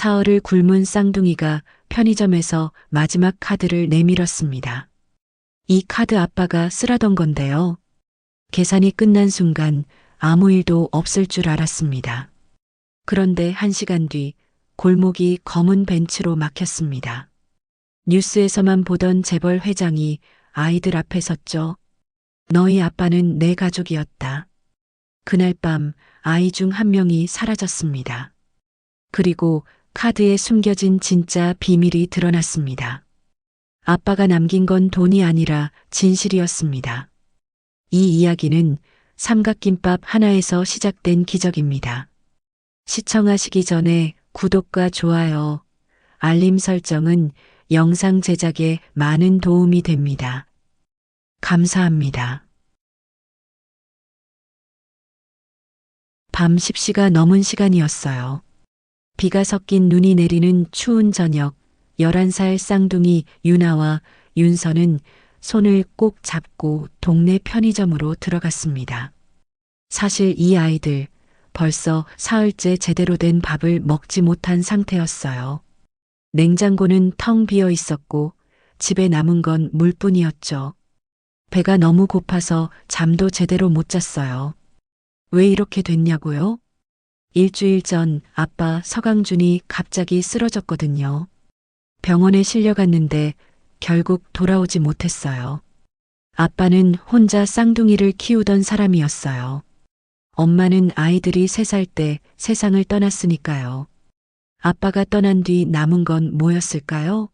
사흘을 굶은 쌍둥이가 편의점에서 마지막 카드를 내밀었습니다. 이 카드 아빠가 쓰라던 건데요. 계산이 끝난 순간 아무 일도 없을 줄 알았습니다. 그런데 1시간 뒤 골목이 검은 벤츠로 막혔습니다. 뉴스에서만 보던 재벌 회장이 아이들 앞에 섰죠. 너희 아빠는 내 가족이었다. 그날 밤 아이 중 한 명이 사라졌습니다. 그리고 카드에 숨겨진 진짜 비밀이 드러났습니다. 아빠가 남긴 건 돈이 아니라 진실이었습니다. 이 이야기는 삼각김밥 하나에서 시작된 기적입니다. 시청하시기 전에 구독과 좋아요, 알림 설정은 영상 제작에 많은 도움이 됩니다. 감사합니다. 밤 10시가 넘은 시간이었어요. 비가 섞인 눈이 내리는 추운 저녁, 11살 쌍둥이 유나와 윤서는 손을 꼭 잡고 동네 편의점으로 들어갔습니다. 사실 이 아이들 벌써 사흘째 제대로 된 밥을 먹지 못한 상태였어요. 냉장고는 텅 비어 있었고 집에 남은 건 물뿐이었죠. 배가 너무 고파서 잠도 제대로 못 잤어요. 왜 이렇게 됐냐고요? 일주일 전 아빠 서강준이 갑자기 쓰러졌거든요. 병원에 실려갔는데 결국 돌아오지 못했어요. 아빠는 혼자 쌍둥이를 키우던 사람이었어요. 엄마는 아이들이 3살 때 세상을 떠났으니까요. 아빠가 떠난 뒤 남은 건 뭐였을까요?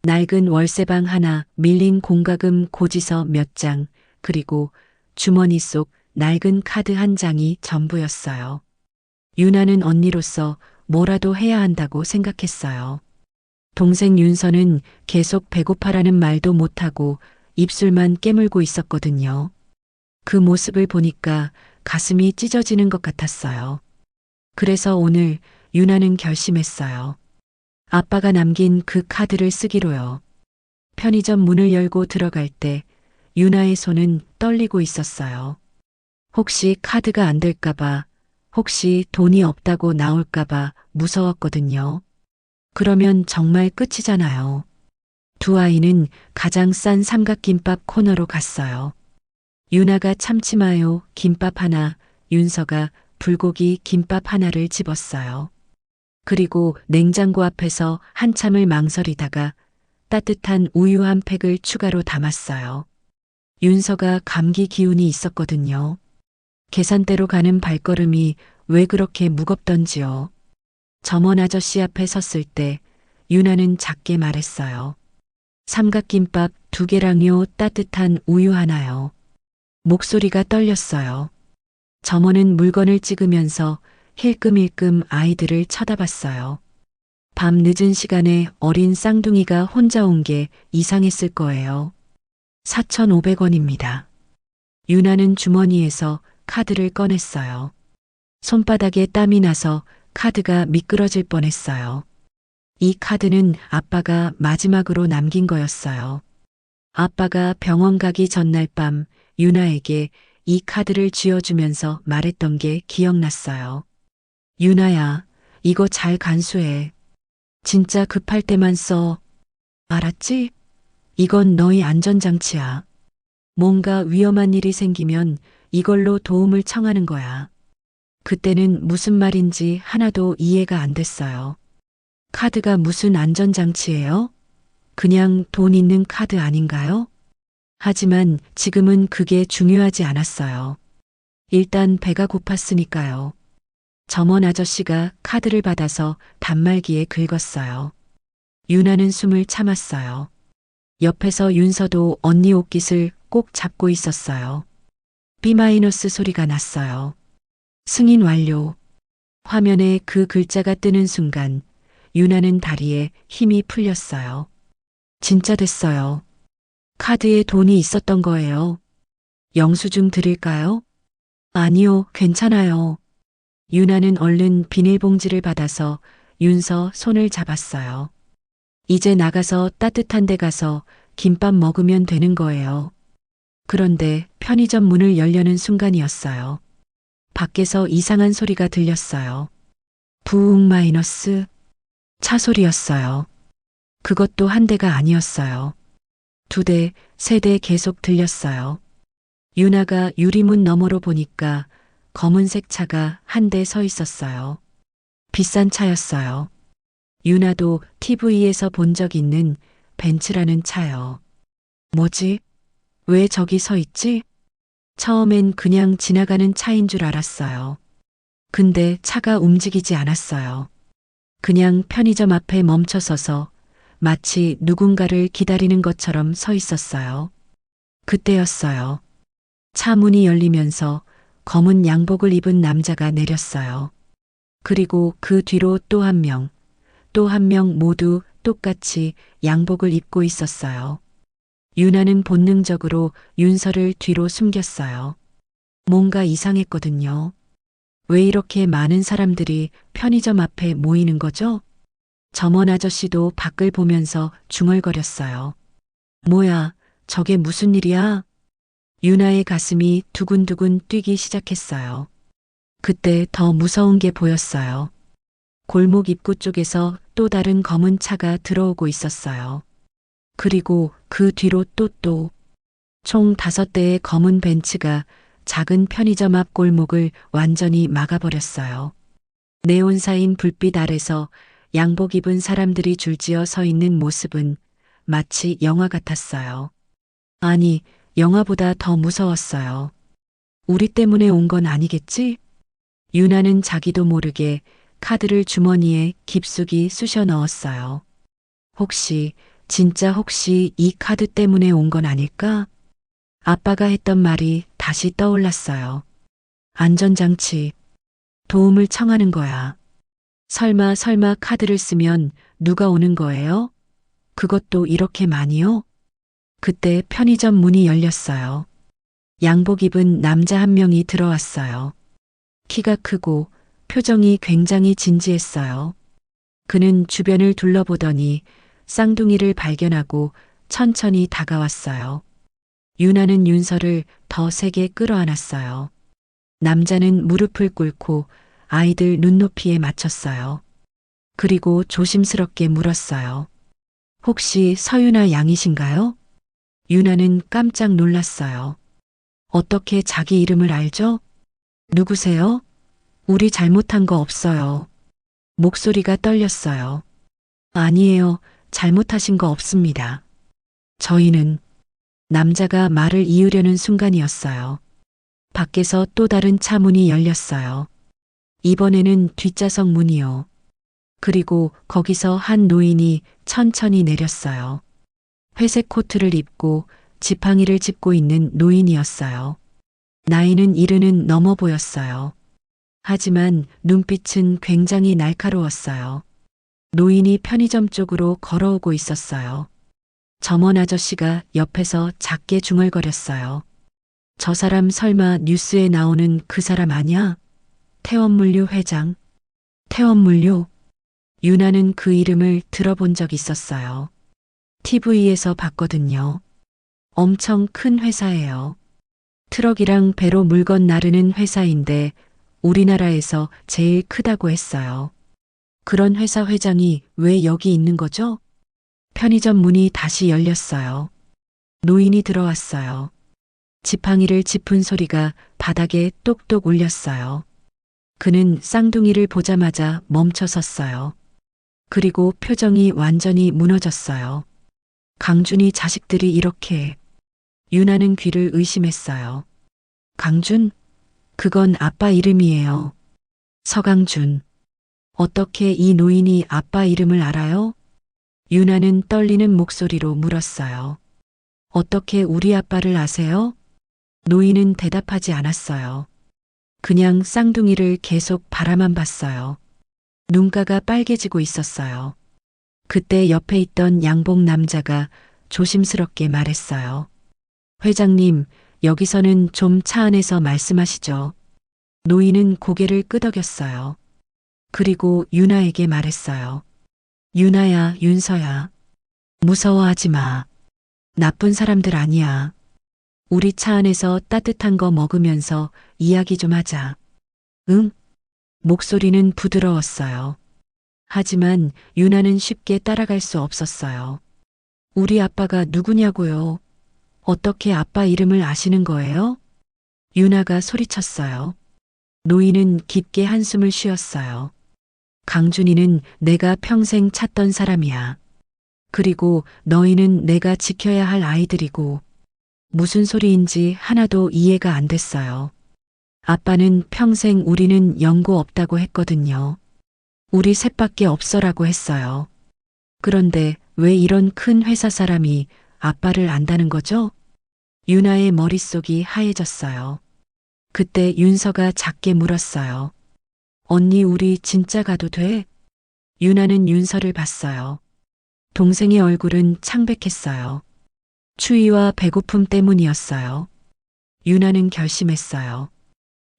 낡은 월세방 하나, 밀린 공과금 고지서 몇 장, 그리고 주머니 속 낡은 카드 한 장이 전부였어요. 유나는 언니로서 뭐라도 해야 한다고 생각했어요. 동생 윤서는 계속 배고파라는 말도 못하고 입술만 깨물고 있었거든요. 그 모습을 보니까 가슴이 찢어지는 것 같았어요. 그래서 오늘 유나는 결심했어요. 아빠가 남긴 그 카드를 쓰기로요. 편의점 문을 열고 들어갈 때 유나의 손은 떨리고 있었어요. 혹시 카드가 안 될까봐, 혹시 돈이 없다고 나올까봐 무서웠거든요. 그러면 정말 끝이잖아요. 두 아이는 가장 싼 삼각김밥 코너로 갔어요. 유나가 참치 마요 김밥 하나, 윤서가 불고기 김밥 하나를 집었어요. 그리고 냉장고 앞에서 한참을 망설이다가 따뜻한 우유 한 팩을 추가로 담았어요. 윤서가 감기 기운이 있었거든요. 계산대로 가는 발걸음이 왜 그렇게 무겁던지요. 점원 아저씨 앞에 섰을 때 유나는 작게 말했어요. 삼각김밥 2개랑요, 따뜻한 우유 하나요. 목소리가 떨렸어요. 점원은 물건을 찍으면서 힐끔힐끔 아이들을 쳐다봤어요. 밤 늦은 시간에 어린 쌍둥이가 혼자 온 게 이상했을 거예요. 4,500원입니다. 유나는 주머니에서 카드를 꺼냈어요. 손바닥에 땀이 나서 카드가 미끄러질 뻔했어요. 이 카드는 아빠가 마지막으로 남긴 거였어요. 아빠가 병원 가기 전날 밤 유나에게 이 카드를 쥐어주면서 말했던 게 기억났어요. 유나야, 이거 잘 간수해. 진짜 급할 때만 써. 알았지? 이건 너희 안전장치야. 뭔가 위험한 일이 생기면 이걸로 도움을 청하는 거야. 그때는 무슨 말인지 하나도 이해가 안 됐어요. 카드가 무슨 안전장치예요? 그냥 돈 있는 카드 아닌가요? 하지만 지금은 그게 중요하지 않았어요. 일단 배가 고팠으니까요. 점원 아저씨가 카드를 받아서 단말기에 긁었어요. 유나는 숨을 참았어요. 옆에서 윤서도 언니 옷깃을 꼭 잡고 있었어요. B- 소리가 났어요. 승인 완료. 화면에 그 글자가 뜨는 순간 유나는 다리에 힘이 풀렸어요. 진짜 됐어요. 카드에 돈이 있었던 거예요. 영수증 드릴까요? 아니요, 괜찮아요. 유나는 얼른 비닐봉지를 받아서 윤서 손을 잡았어요. 이제 나가서 따뜻한 데 가서 김밥 먹으면 되는 거예요. 그런데 편의점 문을 열려는 순간이었어요. 밖에서 이상한 소리가 들렸어요. 부웅 마이너스. 차 소리였어요. 그것도 한 대가 아니었어요. 두 대, 세 대 계속 들렸어요. 유나가 유리문 너머로 보니까 검은색 차가 한 대 서 있었어요. 비싼 차였어요. 유나도 TV에서 본 적 있는 벤츠라는 차요. 뭐지? 왜 저기 서 있지? 처음엔 그냥 지나가는 차인 줄 알았어요. 근데 차가 움직이지 않았어요. 그냥 편의점 앞에 멈춰서서 마치 누군가를 기다리는 것처럼 서 있었어요. 그때였어요. 차 문이 열리면서 검은 양복을 입은 남자가 내렸어요. 그리고 그 뒤로 또 한 명, 또 한 명 모두 똑같이 양복을 입고 있었어요. 유나는 본능적으로 윤서를 뒤로 숨겼어요. 뭔가 이상했거든요. 왜 이렇게 많은 사람들이 편의점 앞에 모이는 거죠? 점원 아저씨도 밖을 보면서 중얼거렸어요. 뭐야, 저게 무슨 일이야? 유나의 가슴이 두근두근 뛰기 시작했어요. 그때 더 무서운 게 보였어요. 골목 입구 쪽에서 또 다른 검은 차가 들어오고 있었어요. 그리고 그 뒤로 또 총 5대의 검은 벤츠가 작은 편의점 앞 골목을 완전히 막아버렸어요. 네온사인 불빛 아래서 양복 입은 사람들이 줄지어 서 있는 모습은 마치 영화 같았어요. 아니, 영화보다 더 무서웠어요. 우리 때문에 온 건 아니겠지? 유나는 자기도 모르게 카드를 주머니에 깊숙이 쑤셔 넣었어요. 진짜 혹시 이 카드 때문에 온 건 아닐까? 아빠가 했던 말이 다시 떠올랐어요. 안전장치, 도움을 청하는 거야. 설마 카드를 쓰면 누가 오는 거예요? 그것도 이렇게 많이요? 그때 편의점 문이 열렸어요. 양복 입은 남자 한 명이 들어왔어요. 키가 크고 표정이 굉장히 진지했어요. 그는 주변을 둘러보더니 쌍둥이를 발견하고 천천히 다가왔어요. 유나는 윤서를 더 세게 끌어안았어요. 남자는 무릎을 꿇고 아이들 눈높이에 맞췄어요. 그리고 조심스럽게 물었어요. 혹시 서유나 양이신가요? 유나는 깜짝 놀랐어요. 어떻게 자기 이름을 알죠? 누구세요? 우리 잘못한 거 없어요. 목소리가 떨렸어요. 아니에요. 잘못하신 거 없습니다. 저희는 남자가 말을 이으려는 순간이었어요. 밖에서 또 다른 차 문이 열렸어요. 이번에는 뒷좌석 문이요. 그리고 거기서 한 노인이 천천히 내렸어요. 회색 코트를 입고 지팡이를 짚고 있는 노인이었어요. 나이는 70은 넘어 보였어요. 하지만 눈빛은 굉장히 날카로웠어요. 노인이 편의점 쪽으로 걸어오고 있었어요. 점원 아저씨가 옆에서 작게 중얼거렸어요. 저 사람 설마 뉴스에 나오는 그 사람 아냐? 태원물류 회장. 태원물류. 유나는 그 이름을 들어본 적 있었어요. TV에서 봤거든요. 엄청 큰 회사예요. 트럭이랑 배로 물건 나르는 회사인데 우리나라에서 제일 크다고 했어요. 그런 회사 회장이 왜 여기 있는 거죠? 편의점 문이 다시 열렸어요. 노인이 들어왔어요. 지팡이를 짚은 소리가 바닥에 똑똑 울렸어요. 그는 쌍둥이를 보자마자 멈춰 섰어요. 그리고 표정이 완전히 무너졌어요. 강준이 자식들이 이렇게. 유나는 귀를 의심했어요. 강준? 그건 아빠 이름이에요. 서강준. 어떻게 이 노인이 아빠 이름을 알아요? 유나는 떨리는 목소리로 물었어요. 어떻게 우리 아빠를 아세요? 노인은 대답하지 않았어요. 그냥 쌍둥이를 계속 바라만 봤어요. 눈가가 빨개지고 있었어요. 그때 옆에 있던 양복 남자가 조심스럽게 말했어요. 회장님, 여기서는 좀 차 안에서 말씀하시죠. 노인은 고개를 끄덕였어요. 그리고 유나에게 말했어요. 유나야, 윤서야. 무서워하지 마. 나쁜 사람들 아니야. 우리 차 안에서 따뜻한 거 먹으면서 이야기 좀 하자. 응? 목소리는 부드러웠어요. 하지만 유나는 쉽게 따라갈 수 없었어요. 우리 아빠가 누구냐고요? 어떻게 아빠 이름을 아시는 거예요? 유나가 소리쳤어요. 노인은 깊게 한숨을 쉬었어요. 강준이는 내가 평생 찾던 사람이야. 그리고 너희는 내가 지켜야 할 아이들이고 무슨 소리인지 하나도 이해가 안 됐어요. 아빠는 평생 우리는 연고 없다고 했거든요. 우리 셋밖에 없어라고 했어요. 그런데 왜 이런 큰 회사 사람이 아빠를 안다는 거죠? 유나의 머릿속이 하얘졌어요. 그때 윤서가 작게 물었어요. 언니 우리 진짜 가도 돼? 유나는 윤서를 봤어요. 동생의 얼굴은 창백했어요. 추위와 배고픔 때문이었어요. 유나는 결심했어요.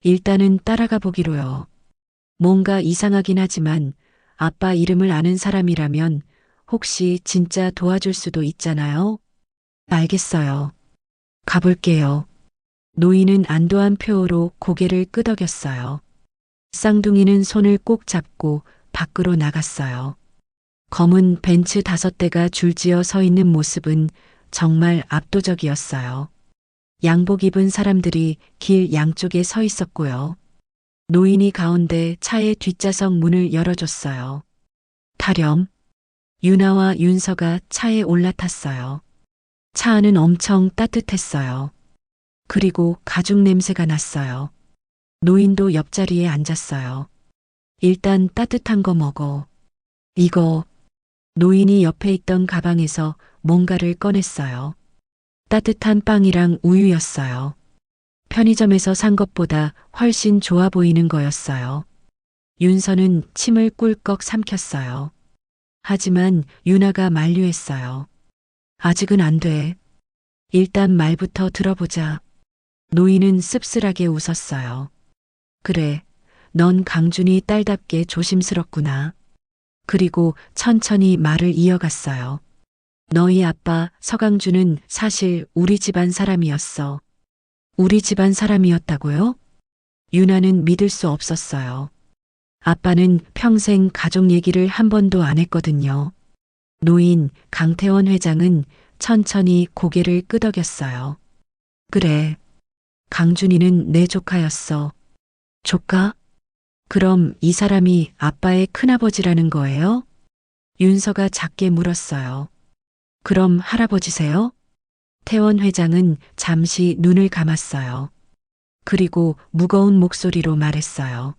일단은 따라가 보기로요. 뭔가 이상하긴 하지만 아빠 이름을 아는 사람이라면 혹시 진짜 도와줄 수도 있잖아요. 알겠어요. 가볼게요. 노인은 안도한 표호로 고개를 끄덕였어요. 쌍둥이는 손을 꼭 잡고 밖으로 나갔어요. 검은 벤츠 5대가 줄지어 서 있는 모습은 정말 압도적이었어요. 양복 입은 사람들이 길 양쪽에 서 있었고요. 노인이 가운데 차의 뒷좌석 문을 열어줬어요. 타렴. 유나와 윤서가 차에 올라탔어요. 차 안은 엄청 따뜻했어요. 그리고 가죽 냄새가 났어요. 노인도 옆자리에 앉았어요. 일단 따뜻한 거 먹어. 이거. 노인이 옆에 있던 가방에서 뭔가를 꺼냈어요. 따뜻한 빵이랑 우유였어요. 편의점에서 산 것보다 훨씬 좋아 보이는 거였어요. 윤서는 침을 꿀꺽 삼켰어요. 하지만 유나가 만류했어요. 아직은 안 돼. 일단 말부터 들어보자. 노인은 씁쓸하게 웃었어요. 그래, 넌 강준이 딸답게 조심스럽구나. 그리고 천천히 말을 이어갔어요. 너희 아빠 서강준은 사실 우리 집안 사람이었어. 우리 집안 사람이었다고요? 유나는 믿을 수 없었어요. 아빠는 평생 가족 얘기를 한 번도 안 했거든요. 노인 강태원 회장은 천천히 고개를 끄덕였어요. 그래. 강준이는 내 조카였어. 조카? 그럼 이 사람이 아빠의 큰아버지라는 거예요? 윤서가 작게 물었어요. 그럼 할아버지세요? 태원 회장은 잠시 눈을 감았어요. 그리고 무거운 목소리로 말했어요.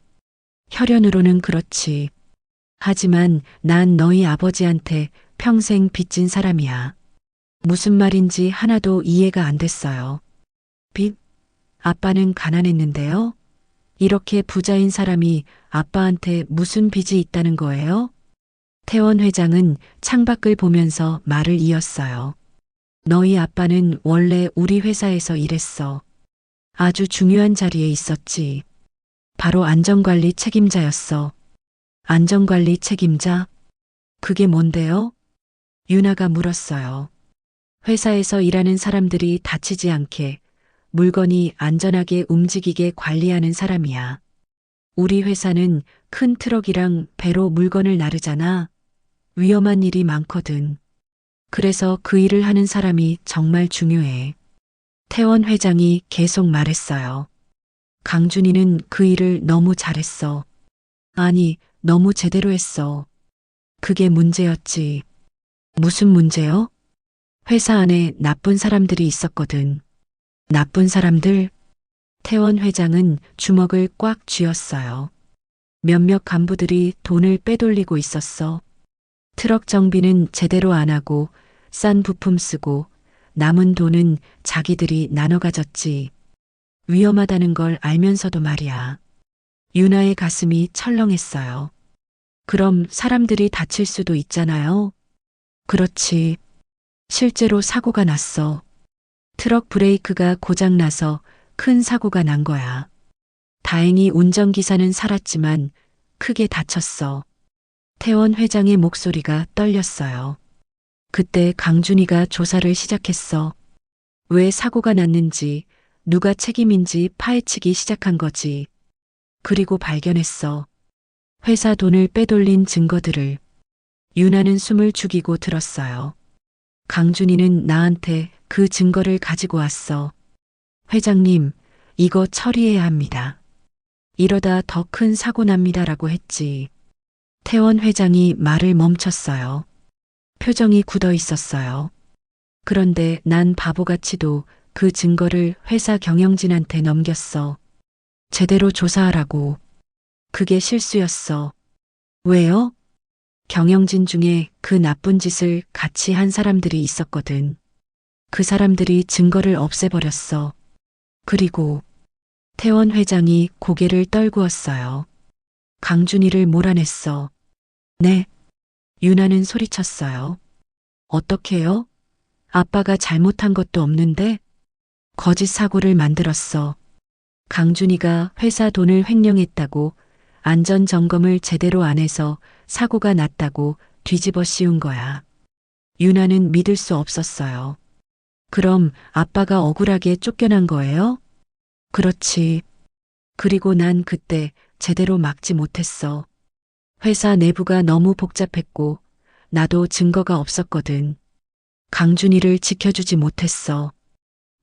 혈연으로는 그렇지. 하지만 난 너희 아버지한테 평생 빚진 사람이야. 무슨 말인지 하나도 이해가 안 됐어요. 빚? 아빠는 가난했는데요? 이렇게 부자인 사람이 아빠한테 무슨 빚이 있다는 거예요? 태원 회장은 창밖을 보면서 말을 이었어요. 너희 아빠는 원래 우리 회사에서 일했어. 아주 중요한 자리에 있었지. 바로 안전관리 책임자였어. 안전관리 책임자? 그게 뭔데요? 유나가 물었어요. 회사에서 일하는 사람들이 다치지 않게 물건이 안전하게 움직이게 관리하는 사람이야. 우리 회사는 큰 트럭이랑 배로 물건을 나르잖아. 위험한 일이 많거든. 그래서 그 일을 하는 사람이 정말 중요해. 태원 회장이 계속 말했어요. 강준이는 그 일을 너무 잘했어. 아니, 너무 제대로 했어. 그게 문제였지. 무슨 문제요? 회사 안에 나쁜 사람들이 있었거든. 나쁜 사람들? 태원 회장은 주먹을 꽉 쥐었어요. 몇몇 간부들이 돈을 빼돌리고 있었어. 트럭 정비는 제대로 안 하고 싼 부품 쓰고 남은 돈은 자기들이 나눠 가졌지. 위험하다는 걸 알면서도 말이야. 유나의 가슴이 철렁했어요. 그럼 사람들이 다칠 수도 있잖아요. 그렇지. 실제로 사고가 났어. 트럭 브레이크가 고장나서 큰 사고가 난 거야. 다행히 운전기사는 살았지만 크게 다쳤어. 태원 회장의 목소리가 떨렸어요. 그때 강준이가 조사를 시작했어. 왜 사고가 났는지, 누가 책임인지 파헤치기 시작한 거지. 그리고 발견했어. 회사 돈을 빼돌린 증거들을. 윤아는 숨을 죽이고 들었어요. 강준이는 나한테 그 증거를 가지고 왔어. 회장님, 이거 처리해야 합니다. 이러다 더 큰 사고 납니다라고 했지. 태원 회장이 말을 멈췄어요. 표정이 굳어 있었어요. 그런데 난 바보같이도 그 증거를 회사 경영진한테 넘겼어. 제대로 조사하라고. 그게 실수였어. 왜요? 경영진 중에 그 나쁜 짓을 같이 한 사람들이 있었거든. 그 사람들이 증거를 없애버렸어. 그리고 태원 회장이 고개를 떨구었어요. 강준이를 몰아냈어. 네. 윤아는 소리쳤어요. 어떻게요? 아빠가 잘못한 것도 없는데? 거짓 사고를 만들었어. 강준이가 회사 돈을 횡령했다고, 안전점검을 제대로 안 해서 사고가 났다고 뒤집어 씌운 거야. 윤아는 믿을 수 없었어요. 그럼 아빠가 억울하게 쫓겨난 거예요? 그렇지. 그리고 난 그때 제대로 막지 못했어. 회사 내부가 너무 복잡했고, 나도 증거가 없었거든. 강준이를 지켜주지 못했어.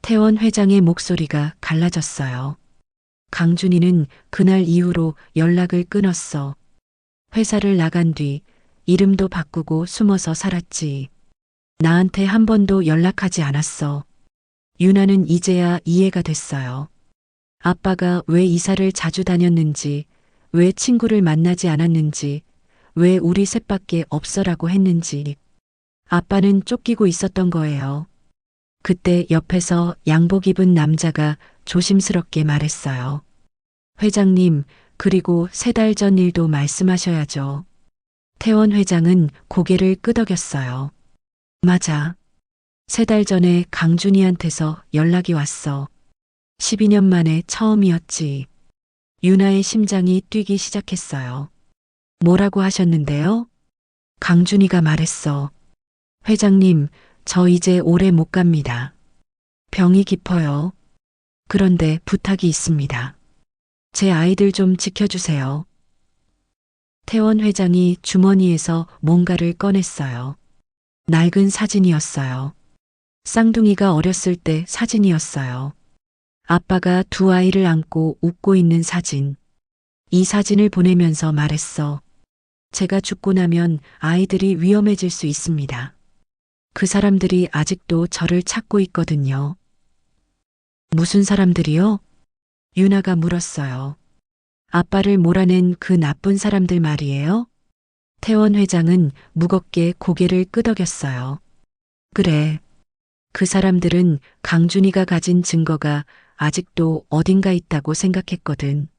태원 회장의 목소리가 갈라졌어요. 강준이는 그날 이후로 연락을 끊었어. 회사를 나간 뒤 이름도 바꾸고 숨어서 살았지. 나한테 한 번도 연락하지 않았어. 윤아는 이제야 이해가 됐어요. 아빠가 왜 이사를 자주 다녔는지, 왜 친구를 만나지 않았는지, 왜 우리 셋밖에 없어라고 했는지. 아빠는 쫓기고 있었던 거예요. 그때 옆에서 양복 입은 남자가 조심스럽게 말했어요. 회장님, 그리고 3달 전 일도 말씀하셔야죠. 태원 회장은 고개를 끄덕였어요. 맞아. 3달 전에 강준이한테서 연락이 왔어. 12년 만에 처음이었지. 윤아의 심장이 뛰기 시작했어요. 뭐라고 하셨는데요? 강준이가 말했어. 회장님, 저 이제 오래 못 갑니다. 병이 깊어요. 그런데 부탁이 있습니다. 제 아이들 좀 지켜주세요. 태원 회장이 주머니에서 뭔가를 꺼냈어요. 낡은 사진이었어요. 쌍둥이가 어렸을 때 사진이었어요. 아빠가 2 아이를 안고 웃고 있는 사진. 이 사진을 보내면서 말했어. 제가 죽고 나면 아이들이 위험해질 수 있습니다. 그 사람들이 아직도 저를 찾고 있거든요. 무슨 사람들이요? 윤아가 물었어요. 아빠를 몰아낸 그 나쁜 사람들 말이에요? 태원 회장은 무겁게 고개를 끄덕였어요. 그래. 그 사람들은 강준이가 가진 증거가 아직도 어딘가 있다고 생각했거든.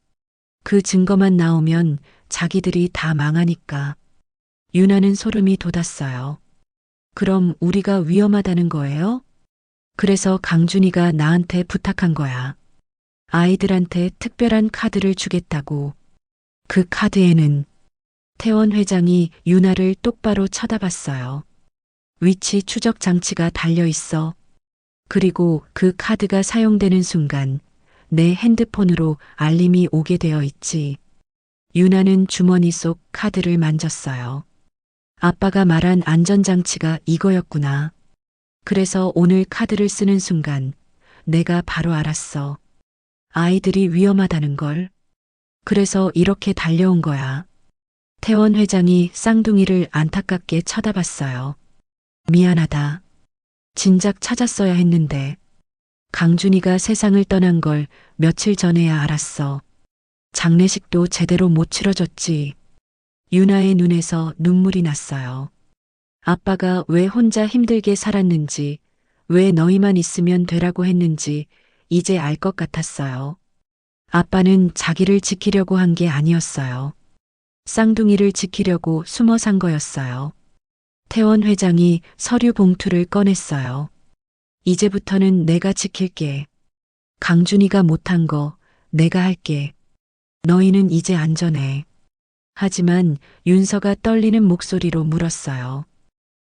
그 증거만 나오면 자기들이 다 망하니까. 윤아는 소름이 돋았어요. 그럼 우리가 위험하다는 거예요? 그래서 강준이가 나한테 부탁한 거야. 아이들한테 특별한 카드를 주겠다고. 그 카드에는 태원 회장이 윤아를 똑바로 쳐다봤어요. 위치 추적 장치가 달려 있어. 그리고 그 카드가 사용되는 순간 내 핸드폰으로 알림이 오게 되어 있지. 윤아는 주머니 속 카드를 만졌어요. 아빠가 말한 안전장치가 이거였구나. 그래서 오늘 카드를 쓰는 순간 내가 바로 알았어. 아이들이 위험하다는 걸. 그래서 이렇게 달려온 거야. 태원 회장이 쌍둥이를 안타깝게 쳐다봤어요. 미안하다. 진작 찾았어야 했는데. 강준이가 세상을 떠난 걸 며칠 전에야 알았어. 장례식도 제대로 못 치러줬지. 윤아의 눈에서 눈물이 났어요. 아빠가 왜 혼자 힘들게 살았는지, 왜 너희만 있으면 되라고 했는지 이제 알 것 같았어요. 아빠는 자기를 지키려고 한 게 아니었어요. 쌍둥이를 지키려고 숨어 산 거였어요. 태원 회장이 서류 봉투를 꺼냈어요. 이제부터는 내가 지킬게. 강준이가 못한 거 내가 할게. 너희는 이제 안전해. 하지만 윤서가 떨리는 목소리로 물었어요.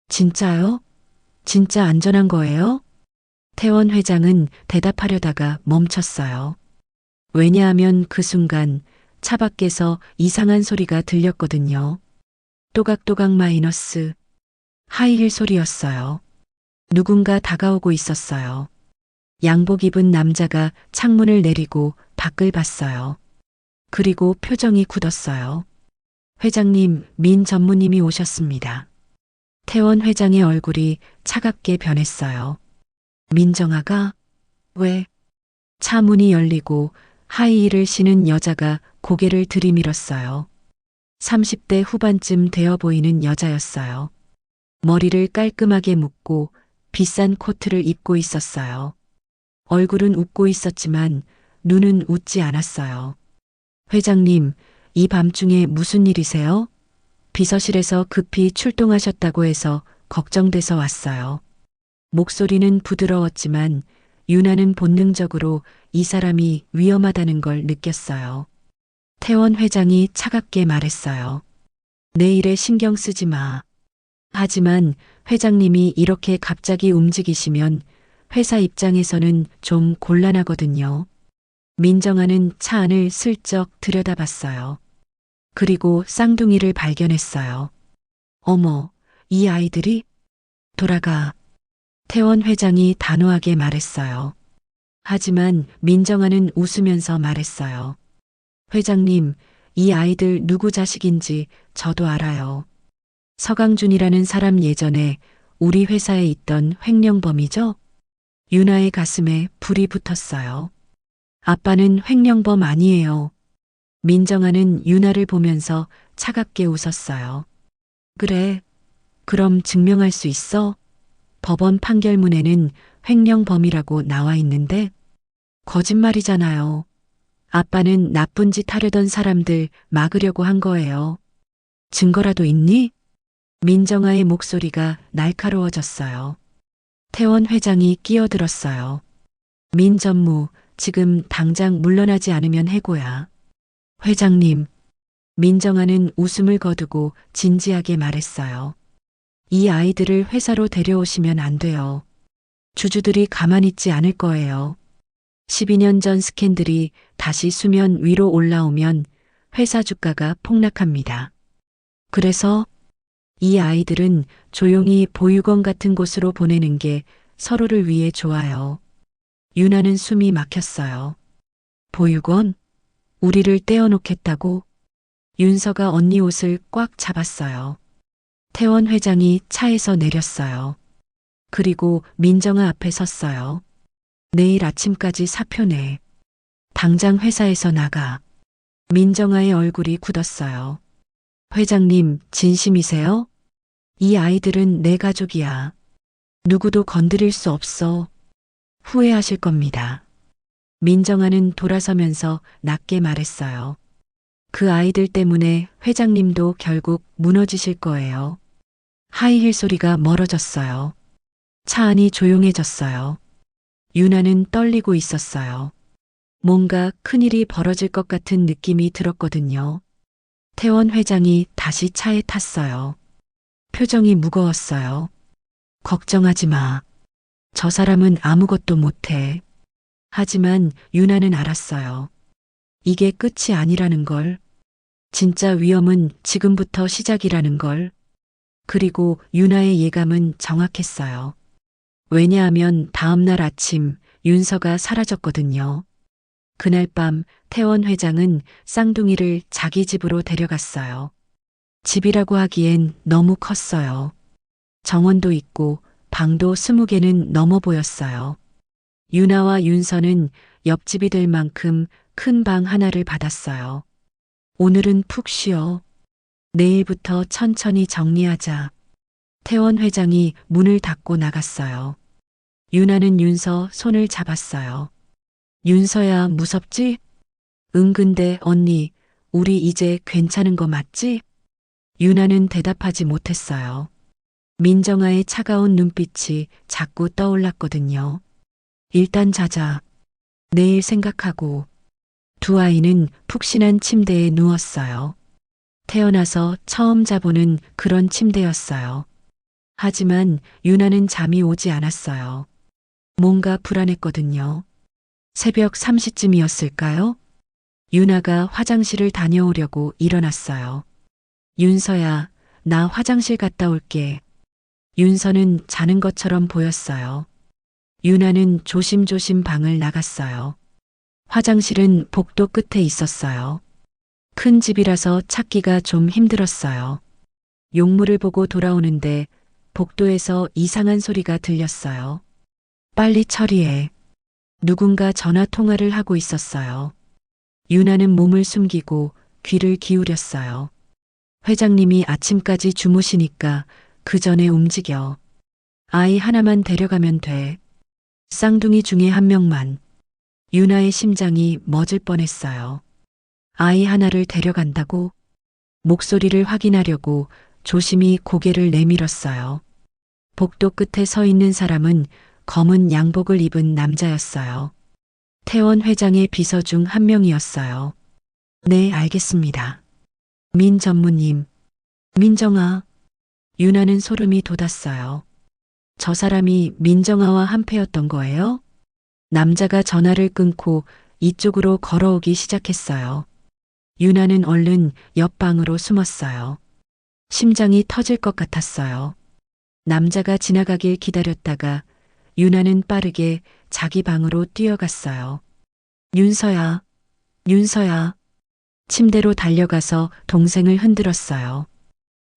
진짜요? 진짜 안전한 거예요? 태원 회장은 대답하려다가 멈췄어요. 왜냐하면 그 순간 차 밖에서 이상한 소리가 들렸거든요. 또각또각 마이너스 하이힐 소리였어요. 누군가 다가오고 있었어요. 양복 입은 남자가 창문을 내리고 밖을 봤어요. 그리고 표정이 굳었어요. 회장님, 민 전무님이 오셨습니다. 태원 회장의 얼굴이 차갑게 변했어요. 민정아가? 왜? 차 문이 열리고 하이힐을 신은 여자가 고개를 들이밀었어요. 30대 후반쯤 되어 보이는 여자였어요. 머리를 깔끔하게 묶고 비싼 코트를 입고 있었어요. 얼굴은 웃고 있었지만 눈은 웃지 않았어요. 회장님, 이 밤중에 무슨 일이세요? 비서실에서 급히 출동하셨다고 해서 걱정돼서 왔어요. 목소리는 부드러웠지만 유나는 본능적으로 이 사람이 위험하다는 걸 느꼈어요. 태원 회장이 차갑게 말했어요. 내 일에 신경 쓰지 마. 하지만 회장님이 이렇게 갑자기 움직이시면 회사 입장에서는 좀 곤란하거든요. 민정아는 차 안을 슬쩍 들여다봤어요. 그리고 쌍둥이를 발견했어요. 어머, 이 아이들이? 돌아가. 태원 회장이 단호하게 말했어요. 하지만 민정아는 웃으면서 말했어요. 회장님, 이 아이들 누구 자식인지 저도 알아요. 서강준이라는 사람 예전에 우리 회사에 있던 횡령범이죠? 유나의 가슴에 불이 붙었어요. 아빠는 횡령범 아니에요. 민정아는 유나를 보면서 차갑게 웃었어요. 그래, 그럼 증명할 수 있어? 법원 판결문에는 횡령범이라고 나와 있는데 거짓말이잖아요. 아빠는 나쁜 짓 하려던 사람들 막으려고 한 거예요. 증거라도 있니? 민정아의 목소리가 날카로워졌어요. 태원 회장이 끼어들었어요. 민 전무, 지금 당장 물러나지 않으면 해고야. 회장님, 민정아는 웃음을 거두고 진지하게 말했어요. 이 아이들을 회사로 데려오시면 안 돼요. 주주들이 가만히 있지 않을 거예요. 12년 전 스캔들이 다시 수면 위로 올라오면 회사 주가가 폭락합니다. 그래서 이 아이들은 조용히 보육원 같은 곳으로 보내는 게 서로를 위해 좋아요. 유나는 숨이 막혔어요. 보육원? 우리를 떼어놓겠다고? 윤서가 언니 옷을 꽉 잡았어요. 태원 회장이 차에서 내렸어요. 그리고 민정아 앞에 섰어요. 내일 아침까지 사표 내. 당장 회사에서 나가. 민정아의 얼굴이 굳었어요. 회장님, 진심이세요? 이 아이들은 내 가족이야. 누구도 건드릴 수 없어. 후회하실 겁니다. 민정아는 돌아서면서 낮게 말했어요. 그 아이들 때문에 회장님도 결국 무너지실 거예요. 하이힐 소리가 멀어졌어요. 차 안이 조용해졌어요. 유나는 떨리고 있었어요. 뭔가 큰일이 벌어질 것 같은 느낌이 들었거든요. 태원 회장이 다시 차에 탔어요. 표정이 무거웠어요. 걱정하지 마. 저 사람은 아무것도 못해. 하지만 유나는 알았어요. 이게 끝이 아니라는 걸. 진짜 위험은 지금부터 시작이라는 걸. 그리고 유나의 예감은 정확했어요. 왜냐하면 다음날 아침 윤서가 사라졌거든요. 그날 밤 태원 회장은 쌍둥이를 자기 집으로 데려갔어요. 집이라고 하기엔 너무 컸어요. 정원도 있고 방도 20개는 넘어 보였어요. 유나와 윤서는 옆집이 될 만큼 큰 방 하나를 받았어요. 오늘은 푹 쉬어. 내일부터 천천히 정리하자. 태원 회장이 문을 닫고 나갔어요. 유나는 윤서 손을 잡았어요. 윤서야, 무섭지? 응, 근데 언니, 우리 이제 괜찮은 거 맞지? 유나는 대답하지 못했어요. 민정아의 차가운 눈빛이 자꾸 떠올랐거든요. 일단 자자. 내일 생각하고. 두 아이는 푹신한 침대에 누웠어요. 태어나서 처음 자보는 그런 침대였어요. 하지만 유나는 잠이 오지 않았어요. 뭔가 불안했거든요. 새벽 3시쯤이었을까요? 유나가 화장실을 다녀오려고 일어났어요. 윤서야, 나 화장실 갔다 올게. 윤서는 자는 것처럼 보였어요. 유나는 조심조심 방을 나갔어요. 화장실은 복도 끝에 있었어요. 큰 집이라서 찾기가 좀 힘들었어요. 용무를 보고 돌아오는데 복도에서 이상한 소리가 들렸어요. 빨리 처리해. 누군가 전화 통화를 하고 있었어요. 유나는 몸을 숨기고 귀를 기울였어요. 회장님이 아침까지 주무시니까 그 전에 움직여. 아이 하나만 데려가면 돼. 쌍둥이 중에 한 명만. 유나의 심장이 멎을 뻔했어요. 아이 하나를 데려간다고? 목소리를 확인하려고 조심히 고개를 내밀었어요. 복도 끝에 서 있는 사람은 검은 양복을 입은 남자였어요. 태원 회장의 비서 중 한 명이었어요. 네, 알겠습니다. 민 전무님. 민정아. 유나는 소름이 돋았어요. 저 사람이 민정아와 한패였던 거예요? 남자가 전화를 끊고 이쪽으로 걸어오기 시작했어요. 유나는 얼른 옆방으로 숨었어요. 심장이 터질 것 같았어요. 남자가 지나가길 기다렸다가 유나는 빠르게 자기 방으로 뛰어갔어요. 윤서야, 윤서야. 침대로 달려가서 동생을 흔들었어요.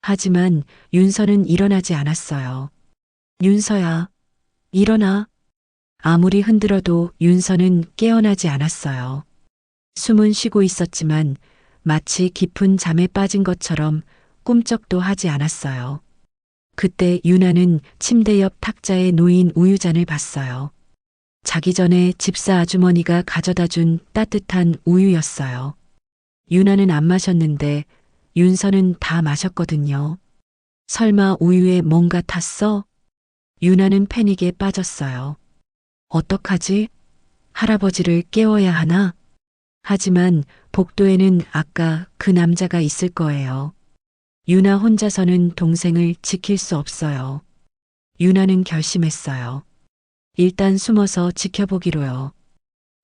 하지만 윤서는 일어나지 않았어요. 윤서야, 일어나. 아무리 흔들어도 윤서는 깨어나지 않았어요. 숨은 쉬고 있었지만 마치 깊은 잠에 빠진 것처럼 꿈쩍도 하지 않았어요. 그때 유나는 침대 옆 탁자에 놓인 우유잔을 봤어요. 자기 전에 집사 아주머니가 가져다 준 따뜻한 우유였어요. 유나는 안 마셨는데 윤서는 다 마셨거든요. 설마 우유에 뭔가 탔어? 유나는 패닉에 빠졌어요. 어떡하지? 할아버지를 깨워야 하나? 하지만 복도에는 아까 그 남자가 있을 거예요. 유나 혼자서는 동생을 지킬 수 없어요. 유나는 결심했어요. 일단 숨어서 지켜보기로요.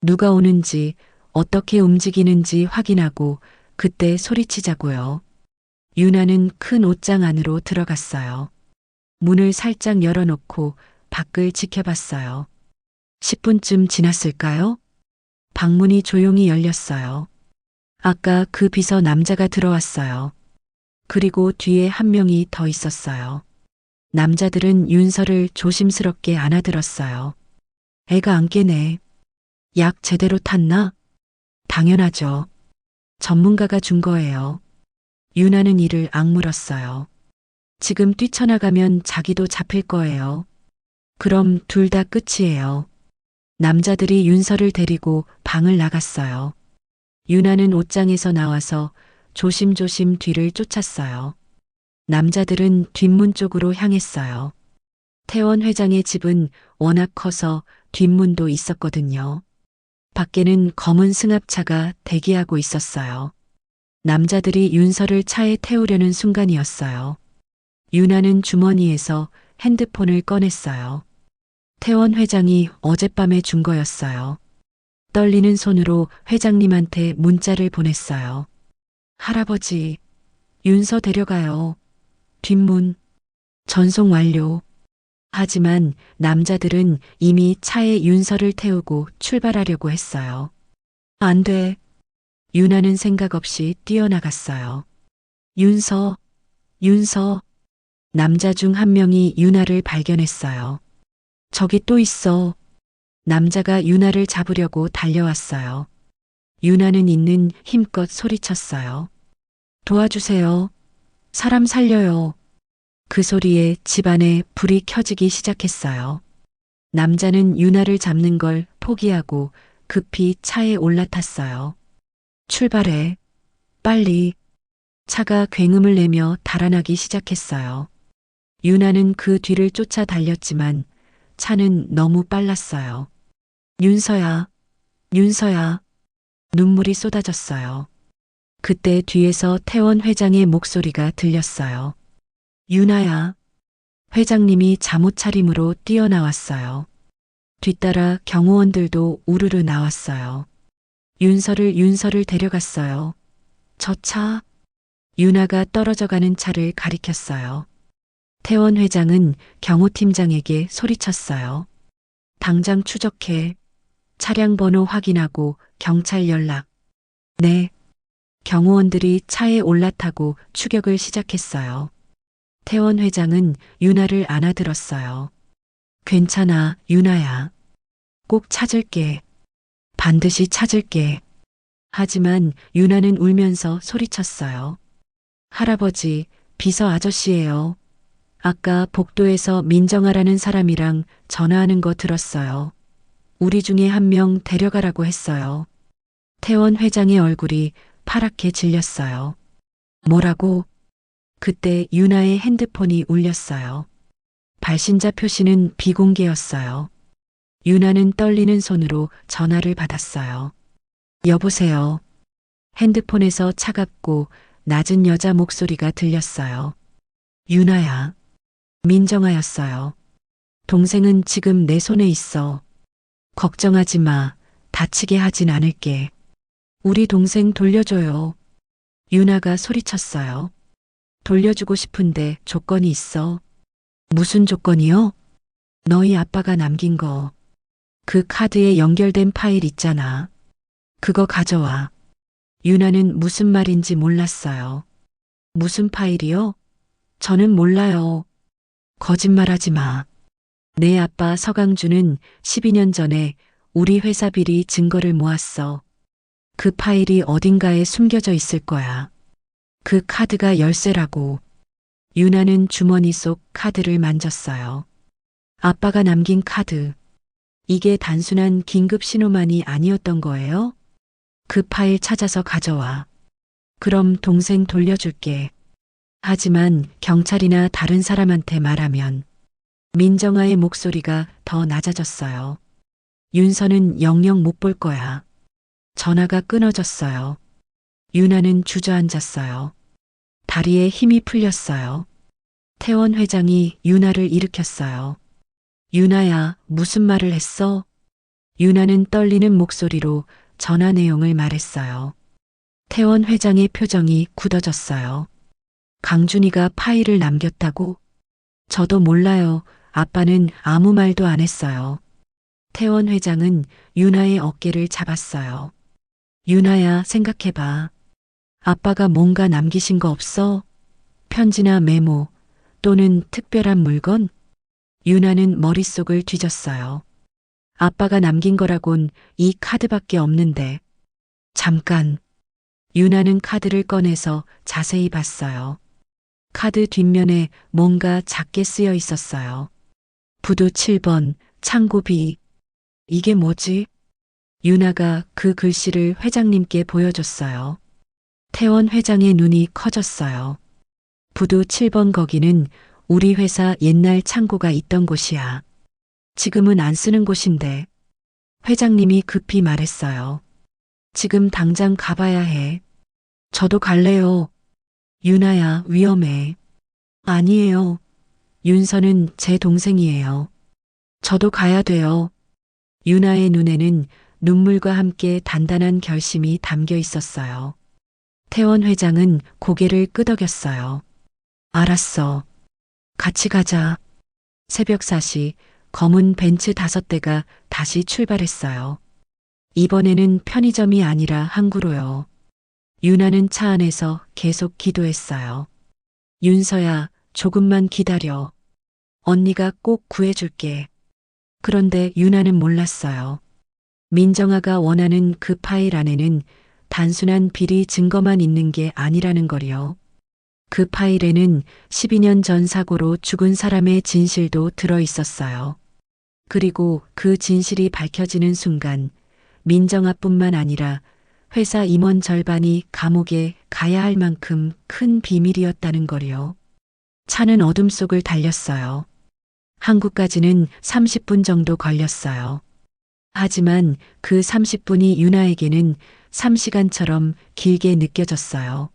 누가 오는지 어떻게 움직이는지 확인하고 그때 소리치자고요. 유나는 큰 옷장 안으로 들어갔어요. 문을 살짝 열어놓고 밖을 지켜봤어요. 10분쯤 지났을까요? 방문이 조용히 열렸어요. 아까 그 비서 남자가 들어왔어요. 그리고 뒤에 한 명이 더 있었어요. 남자들은 윤서를 조심스럽게 안아들었어요. 애가 안 깨네. 약 제대로 탔나? 당연하죠. 전문가가 준 거예요. 유나는 이를 악물었어요. 지금 뛰쳐나가면 자기도 잡힐 거예요. 그럼 둘 다 끝이에요. 남자들이 윤서를 데리고 방을 나갔어요. 유나는 옷장에서 나와서 조심조심 뒤를 쫓았어요. 남자들은 뒷문 쪽으로 향했어요. 태원 회장의 집은 워낙 커서 뒷문도 있었거든요. 밖에는 검은 승합차가 대기하고 있었어요. 남자들이 윤서를 차에 태우려는 순간이었어요. 유나는 주머니에서 핸드폰을 꺼냈어요. 태원 회장이 어젯밤에 준 거였어요. 떨리는 손으로 회장님한테 문자를 보냈어요. 할아버지, 윤서 데려가요. 뒷문, 전송 완료. 하지만 남자들은 이미 차에 윤서를 태우고 출발하려고 했어요. 안 돼. 유나는 생각 없이 뛰어나갔어요. 윤서, 윤서. 남자 중 한 명이 유나를 발견했어요. 저기 또 있어. 남자가 유나를 잡으려고 달려왔어요. 유나는 있는 힘껏 소리쳤어요. 도와주세요. 사람 살려요. 그 소리에 집안에 불이 켜지기 시작했어요. 남자는 유나를 잡는 걸 포기하고 급히 차에 올라탔어요. 출발해. 빨리. 차가 굉음을 내며 달아나기 시작했어요. 유나는 그 뒤를 쫓아 달렸지만 차는 너무 빨랐어요. 윤서야, 윤서야. 눈물이 쏟아졌어요. 그때 뒤에서 태원 회장의 목소리가 들렸어요. 유나야. 회장님이 잠옷 차림으로 뛰어나왔어요. 뒤따라 경호원들도 우르르 나왔어요. 윤서를 데려갔어요. 저 차. 윤아가 떨어져가는 차를 가리켰어요. 태원 회장은 경호팀장에게 소리쳤어요. 당장 추적해. 차량 번호 확인하고 경찰 연락. 네. 경호원들이 차에 올라타고 추격을 시작했어요. 태원 회장은 윤아를 안아들었어요. 괜찮아, 윤아야. 꼭 찾을게. 반드시 찾을게. 하지만 윤아는 울면서 소리쳤어요. 할아버지, 비서 아저씨예요. 아까 복도에서 민정아라는 사람이랑 전화하는 거 들었어요. 우리 중에 한 명 데려가라고 했어요. 태원 회장의 얼굴이 파랗게 질렸어요. 뭐라고? 그때 윤아의 핸드폰이 울렸어요. 발신자 표시는 비공개였어요. 윤아는 떨리는 손으로 전화를 받았어요. 여보세요. 핸드폰에서 차갑고 낮은 여자 목소리가 들렸어요. 윤아야. 민정아였어요. 동생은 지금 내 손에 있어. 걱정하지 마. 다치게 하진 않을게. 우리 동생 돌려줘요. 윤아가 소리쳤어요. 돌려주고 싶은데 조건이 있어. 무슨 조건이요? 너희 아빠가 남긴 거. 그 카드에 연결된 파일 있잖아. 그거 가져와. 윤아는 무슨 말인지 몰랐어요. 무슨 파일이요? 저는 몰라요. 거짓말하지 마. 내 아빠 서강주는 12년 전에 우리 회사 비리 증거를 모았어. 그 파일이 어딘가에 숨겨져 있을 거야. 그 카드가 열쇠라고. 윤아는 주머니 속 카드를 만졌어요. 아빠가 남긴 카드. 이게 단순한 긴급 신호만이 아니었던 거예요? 그 파일 찾아서 가져와. 그럼 동생 돌려줄게. 하지만 경찰이나 다른 사람한테 말하면 민정아의 목소리가 더 낮아졌어요. 윤서는 영영 못 볼 거야. 전화가 끊어졌어요. 윤아는 주저앉았어요. 다리에 힘이 풀렸어요. 태원 회장이 윤아를 일으켰어요. 윤아야, 무슨 말을 했어? 윤아는 떨리는 목소리로 전화 내용을 말했어요. 태원 회장의 표정이 굳어졌어요. 강준이가 파일을 남겼다고? 저도 몰라요. 아빠는 아무 말도 안 했어요. 태원 회장은 윤아의 어깨를 잡았어요. 윤아야, 생각해봐. 아빠가 뭔가 남기신 거 없어? 편지나 메모 또는 특별한 물건? 윤아는 머릿속을 뒤졌어요. 아빠가 남긴 거라곤 이 카드밖에 없는데. 잠깐. 윤아는 카드를 꺼내서 자세히 봤어요. 카드 뒷면에 뭔가 작게 쓰여 있었어요. 부두 7번, 창고비. 이게 뭐지? 윤아가 그 글씨를 회장님께 보여줬어요. 태원 회장의 눈이 커졌어요. 부두 7번 거기는 우리 회사 옛날 창고가 있던 곳이야. 지금은 안 쓰는 곳인데. 회장님이 급히 말했어요. 지금 당장 가봐야 해. 저도 갈래요. 윤아야, 위험해. 아니에요. 윤서는 제 동생이에요. 저도 가야 돼요. 윤아의 눈에는 눈물과 함께 단단한 결심이 담겨 있었어요. 태원 회장은 고개를 끄덕였어요. 알았어. 같이 가자. 새벽 4시 검은 벤츠 5대가 다시 출발했어요. 이번에는 편의점이 아니라 항구로요. 윤아는 차 안에서 계속 기도했어요. 윤서야, 조금만 기다려. 언니가 꼭 구해줄게. 그런데 윤아는 몰랐어요. 민정아가 원하는 그 파일 안에는 단순한 비리 증거만 있는 게 아니라는 거리요. 그 파일에는 12년 전 사고로 죽은 사람의 진실도 들어 있었어요. 그리고 그 진실이 밝혀지는 순간 민정아뿐만 아니라 회사 임원 절반이 감옥에 가야 할 만큼 큰 비밀이었다는 거리요. 차는 어둠 속을 달렸어요. 한국까지는 30분 정도 걸렸어요. 하지만 그 30분이 윤아에게는 3시간처럼 길게 느껴졌어요.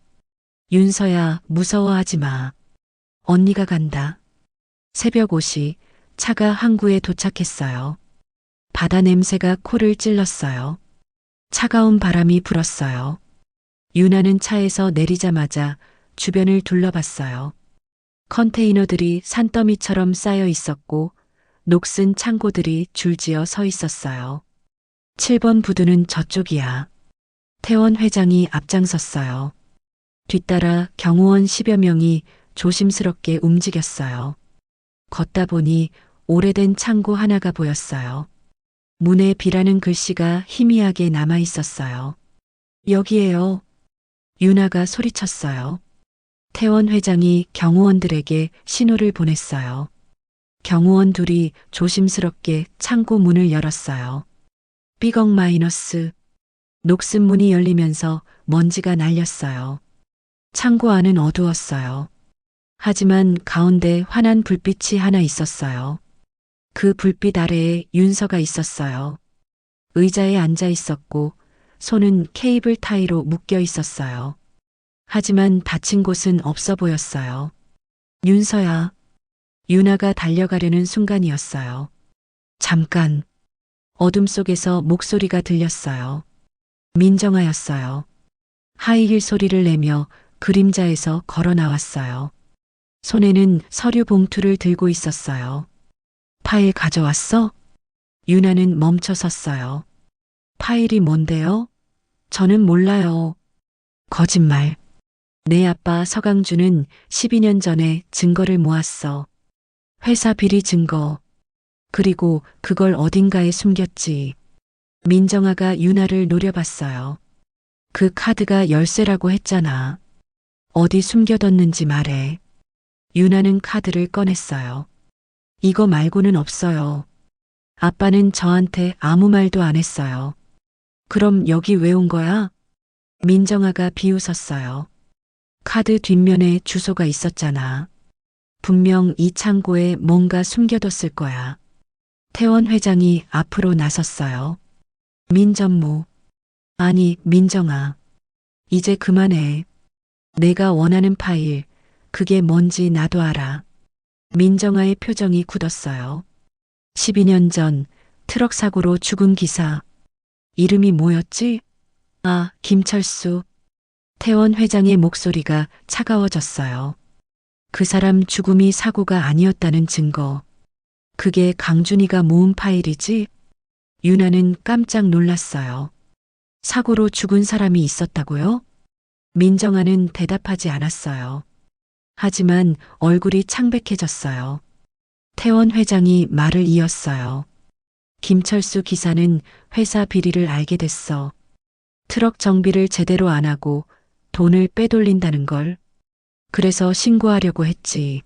윤서야, 무서워하지 마. 언니가 간다. 새벽 5시 차가 항구에 도착했어요. 바다 냄새가 코를 찔렀어요. 차가운 바람이 불었어요. 유나는 차에서 내리자마자 주변을 둘러봤어요. 컨테이너들이 산더미처럼 쌓여 있었고 녹슨 창고들이 줄지어 서 있었어요. 7번 부두는 저쪽이야. 태원 회장이 앞장섰어요. 뒤따라 경호원 10여 명이 조심스럽게 움직였어요. 걷다 보니 오래된 창고 하나가 보였어요. 문에 B라는 글씨가 희미하게 남아 있었어요. 여기에요. 유나가 소리쳤어요. 태원 회장이 경호원들에게 신호를 보냈어요. 경호원 둘이 조심스럽게 창고 문을 열었어요. 삐걱 마이너스. 녹슨 문이 열리면서 먼지가 날렸어요. 창고 안은 어두웠어요. 하지만 가운데 환한 불빛이 하나 있었어요. 그 불빛 아래에 윤서가 있었어요. 의자에 앉아 있었고 손은 케이블 타이로 묶여 있었어요. 하지만 다친 곳은 없어 보였어요. 윤서야. 유나가 달려가려는 순간이었어요. 잠깐. 어둠 속에서 목소리가 들렸어요. 민정아였어요. 하이힐 소리를 내며 그림자에서 걸어 나왔어요. 손에는 서류 봉투를 들고 있었어요. 파일 가져왔어? 유나는 멈춰 섰어요. 파일이 뭔데요? 저는 몰라요. 거짓말. 내 아빠 서강주는 12년 전에 증거를 모았어. 회사 비리 증거. 그리고 그걸 어딘가에 숨겼지. 민정아가 유나를 노려봤어요. 그 카드가 열쇠라고 했잖아. 어디 숨겨뒀는지 말해. 유나는 카드를 꺼냈어요. 이거 말고는 없어요. 아빠는 저한테 아무 말도 안 했어요. 그럼 여기 왜 온 거야? 민정아가 비웃었어요. 카드 뒷면에 주소가 있었잖아. 분명 이 창고에 뭔가 숨겨뒀을 거야. 태원 회장이 앞으로 나섰어요. 민전무. 아니, 민정아. 이제 그만해. 내가 원하는 파일, 그게 뭔지 나도 알아. 민정아의 표정이 굳었어요. 12년 전 트럭 사고로 죽은 기사. 이름이 뭐였지? 아, 김철수. 태원 회장의 목소리가 차가워졌어요. 그 사람 죽음이 사고가 아니었다는 증거. 그게 강준이가 모은 파일이지? 유나는 깜짝 놀랐어요. 사고로 죽은 사람이 있었다고요? 민정아는 대답하지 않았어요. 하지만 얼굴이 창백해졌어요. 태원 회장이 말을 이었어요. 김철수 기사는 회사 비리를 알게 됐어. 트럭 정비를 제대로 안 하고 돈을 빼돌린다는 걸. 그래서 신고하려고 했지.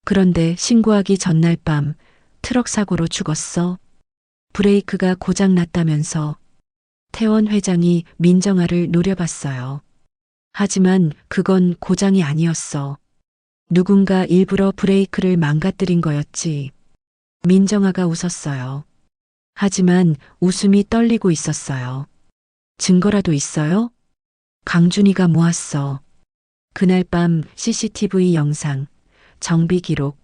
그런데 신고하기 전날 밤 트럭 사고로 죽었어. 브레이크가 고장 났다면서. 태원 회장이 민정아를 노려봤어요. 하지만 그건 고장이 아니었어. 누군가 일부러 브레이크를 망가뜨린 거였지. 민정아가 웃었어요. 하지만 웃음이 떨리고 있었어요. 증거라도 있어요? 강준이가 모았어. 그날 밤 CCTV 영상, 정비 기록,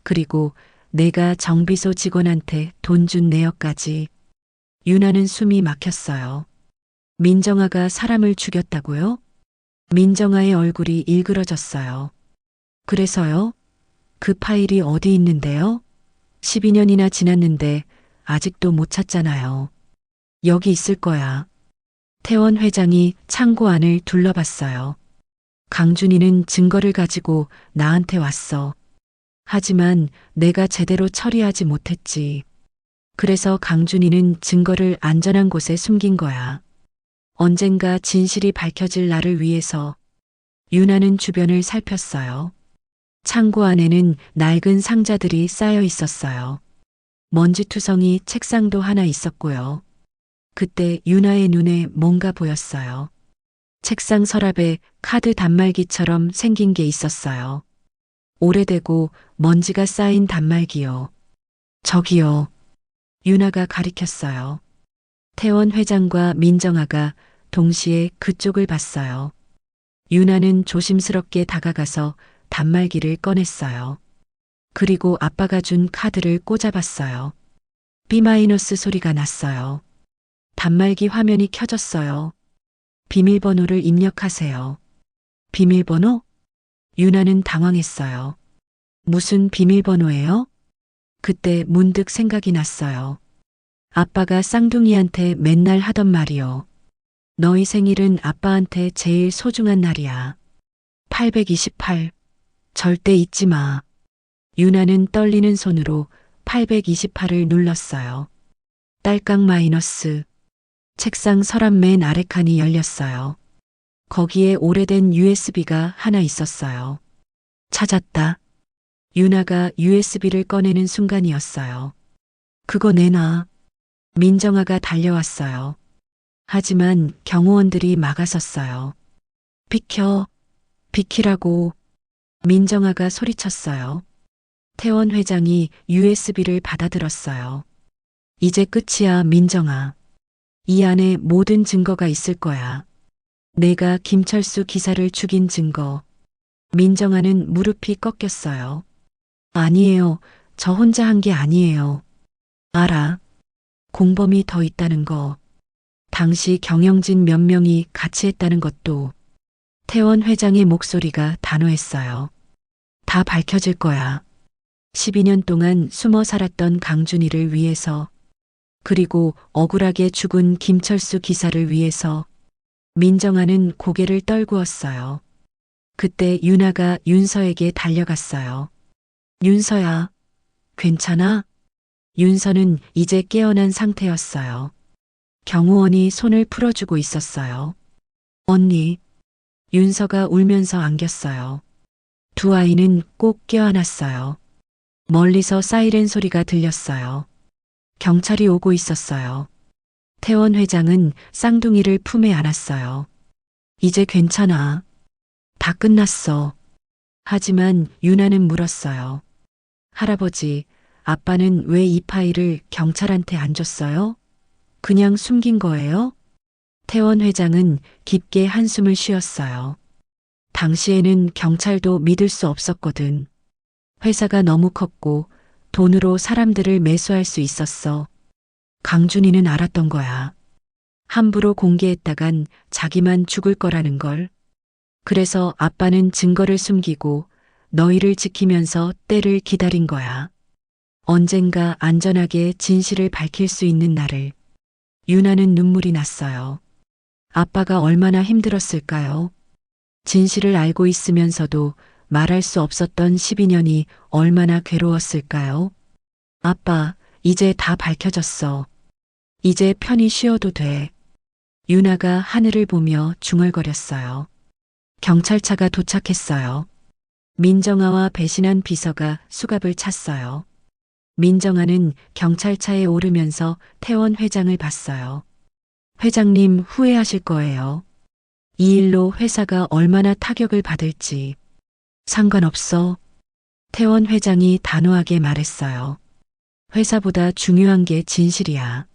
그리고 내가 정비소 직원한테 돈 준 내역까지. 유나는 숨이 막혔어요. 민정아가 사람을 죽였다고요? 민정아의 얼굴이 일그러졌어요. 그래서요? 그 파일이 어디 있는데요? 12년이나 지났는데 아직도 못 찾잖아요. 여기 있을 거야. 태원 회장이 창고 안을 둘러봤어요. 강준이는 증거를 가지고 나한테 왔어. 하지만 내가 제대로 처리하지 못했지. 그래서 강준이는 증거를 안전한 곳에 숨긴 거야. 언젠가 진실이 밝혀질 나를 위해서. 유나는 주변을 살폈어요. 창고 안에는 낡은 상자들이 쌓여 있었어요. 먼지투성이 책상도 하나 있었고요. 그때 유나의 눈에 뭔가 보였어요. 책상 서랍에 카드 단말기처럼 생긴 게 있었어요. 오래되고 먼지가 쌓인 단말기요. 저기요. 유나가 가리켰어요. 태원 회장과 민정아가 동시에 그쪽을 봤어요. 유나는 조심스럽게 다가가서 단말기를 꺼냈어요. 그리고 아빠가 준 카드를 꽂아봤어요. B- 소리가 났어요. 단말기 화면이 켜졌어요. 비밀번호를 입력하세요. 비밀번호? 유나는 당황했어요. 무슨 비밀번호예요? 그때 문득 생각이 났어요. 아빠가 쌍둥이한테 맨날 하던 말이요. 너희 생일은 아빠한테 제일 소중한 날이야. 828. 절대 잊지 마. 유나는 떨리는 손으로 828을 눌렀어요. 딸깍 마이너스. 책상 서랍 맨 아래 칸이 열렸어요. 거기에 오래된 USB가 하나 있었어요. 찾았다. 유나가 USB를 꺼내는 순간이었어요. 그거 내놔. 민정아가 달려왔어요. 하지만 경호원들이 막아섰어요. 비켜, 비키라고. 민정아가 소리쳤어요. 태원 회장이 USB를 받아들었어요. 이제 끝이야, 민정아. 이 안에 모든 증거가 있을 거야. 내가 김철수 기사를 죽인 증거. 민정아는 무릎이 꺾였어요. 아니에요. 저 혼자 한 게 아니에요. 알아. 공범이 더 있다는 거. 당시 경영진 몇 명이 같이 했다는 것도. 태원 회장의 목소리가 단호했어요. 다 밝혀질 거야. 12년 동안 숨어 살았던 강준이를 위해서, 그리고 억울하게 죽은 김철수 기사를 위해서. 민정아는 고개를 떨구었어요. 그때 유나가 윤서에게 달려갔어요. 윤서야, 괜찮아? 윤서는 이제 깨어난 상태였어요. 경호원이 손을 풀어주고 있었어요. 언니. 윤서가 울면서 안겼어요. 두 아이는 꼭 껴안았어요. 멀리서 사이렌 소리가 들렸어요. 경찰이 오고 있었어요. 태원 회장은 쌍둥이를 품에 안았어요. 이제 괜찮아. 다 끝났어. 하지만 유나는 물었어요. 할아버지, 아빠는 왜 이 파일을 경찰한테 안 줬어요? 그냥 숨긴 거예요? 태원 회장은 깊게 한숨을 쉬었어요. 당시에는 경찰도 믿을 수 없었거든. 회사가 너무 컸고 돈으로 사람들을 매수할 수 있었어. 강준이는 알았던 거야. 함부로 공개했다간 자기만 죽을 거라는 걸. 그래서 아빠는 증거를 숨기고 너희를 지키면서 때를 기다린 거야. 언젠가 안전하게 진실을 밝힐 수 있는 날을. 유나는 눈물이 났어요. 아빠가 얼마나 힘들었을까요? 진실을 알고 있으면서도 말할 수 없었던 12년이 얼마나 괴로웠을까요? 아빠, 이제 다 밝혀졌어. 이제 편히 쉬어도 돼. 유나가 하늘을 보며 중얼거렸어요. 경찰차가 도착했어요. 민정아와 배신한 비서가 수갑을 찼어요. 민정아는 경찰차에 오르면서 태원 회장을 봤어요. 회장님 후회하실 거예요. 이 일로 회사가 얼마나 타격을 받을지. 상관없어. 태원 회장이 단호하게 말했어요. 회사보다 중요한 게 진실이야.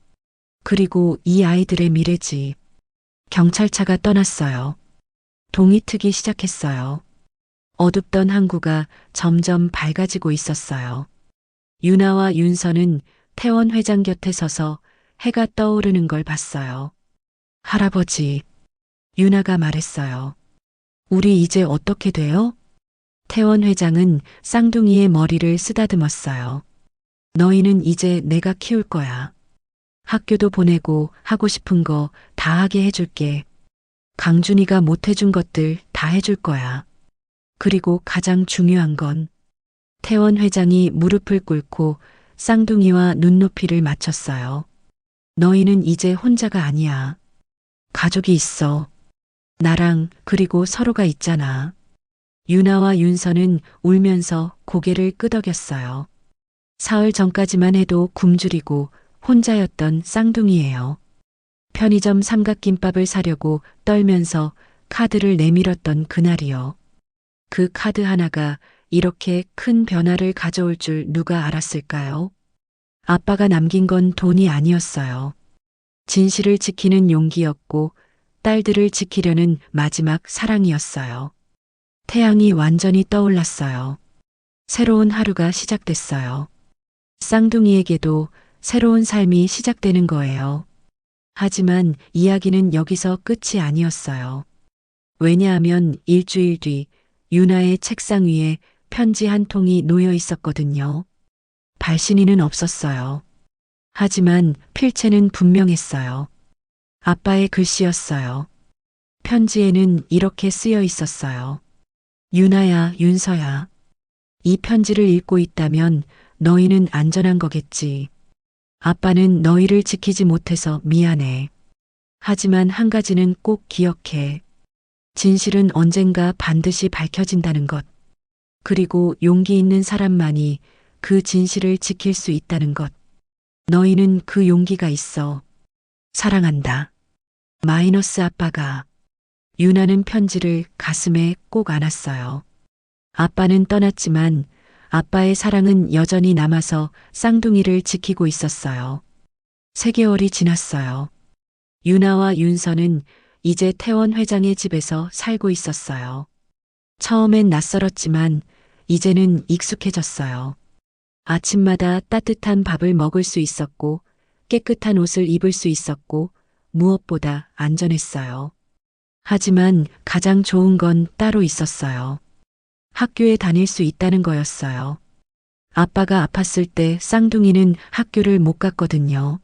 그리고 이 아이들의 미래지. 경찰차가 떠났어요. 동이 트기 시작했어요. 어둡던 항구가 점점 밝아지고 있었어요. 유나와 윤서는 태원 회장 곁에 서서 해가 떠오르는 걸 봤어요. 할아버지, 유나가 말했어요. 우리 이제 어떻게 돼요? 태원 회장은 쌍둥이의 머리를 쓰다듬었어요. 너희는 이제 내가 키울 거야. 학교도 보내고 하고 싶은 거 다 하게 해줄게. 강준이가 못 해준 것들 다 해줄 거야. 그리고 가장 중요한 건 태원 회장이 무릎을 꿇고 쌍둥이와 눈높이를 맞췄어요. 너희는 이제 혼자가 아니야. 가족이 있어. 나랑 그리고 서로가 있잖아. 유나와 윤서는 울면서 고개를 끄덕였어요. 사흘 전까지만 해도 굶주리고 혼자였던 쌍둥이예요. 편의점 삼각김밥을 사려고 떨면서 카드를 내밀었던 그날이요. 그 카드 하나가 이렇게 큰 변화를 가져올 줄 누가 알았을까요? 아빠가 남긴 건 돈이 아니었어요. 진실을 지키는 용기였고 딸들을 지키려는 마지막 사랑이었어요. 태양이 완전히 떠올랐어요. 새로운 하루가 시작됐어요. 쌍둥이에게도 새로운 삶이 시작되는 거예요. 하지만 이야기는 여기서 끝이 아니었어요. 왜냐하면 일주일 뒤 유나의 책상 위에 편지 한 통이 놓여 있었거든요. 발신인은 없었어요. 하지만 필체는 분명했어요. 아빠의 글씨였어요. 편지에는 이렇게 쓰여 있었어요. 유나야, 윤서야. 이 편지를 읽고 있다면 너희는 안전한 거겠지. 아빠는 너희를 지키지 못해서 미안해. 하지만 한 가지는 꼭 기억해. 진실은 언젠가 반드시 밝혀진다는 것. 그리고 용기 있는 사람만이 그 진실을 지킬 수 있다는 것. 너희는 그 용기가 있어. 사랑한다. 마이너스 아빠가. 유나는 편지를 가슴에 꼭 안았어요. 아빠는 떠났지만 아빠의 사랑은 여전히 남아서 쌍둥이를 지키고 있었어요. 3개월이 지났어요. 유나와 윤서는 이제 태원 회장의 집에서 살고 있었어요. 처음엔 낯설었지만 이제는 익숙해졌어요. 아침마다 따뜻한 밥을 먹을 수 있었고 깨끗한 옷을 입을 수 있었고 무엇보다 안전했어요. 하지만 가장 좋은 건 따로 있었어요. 학교에 다닐 수 있다는 거였어요. 아빠가 아팠을 때 쌍둥이는 학교를 못 갔거든요.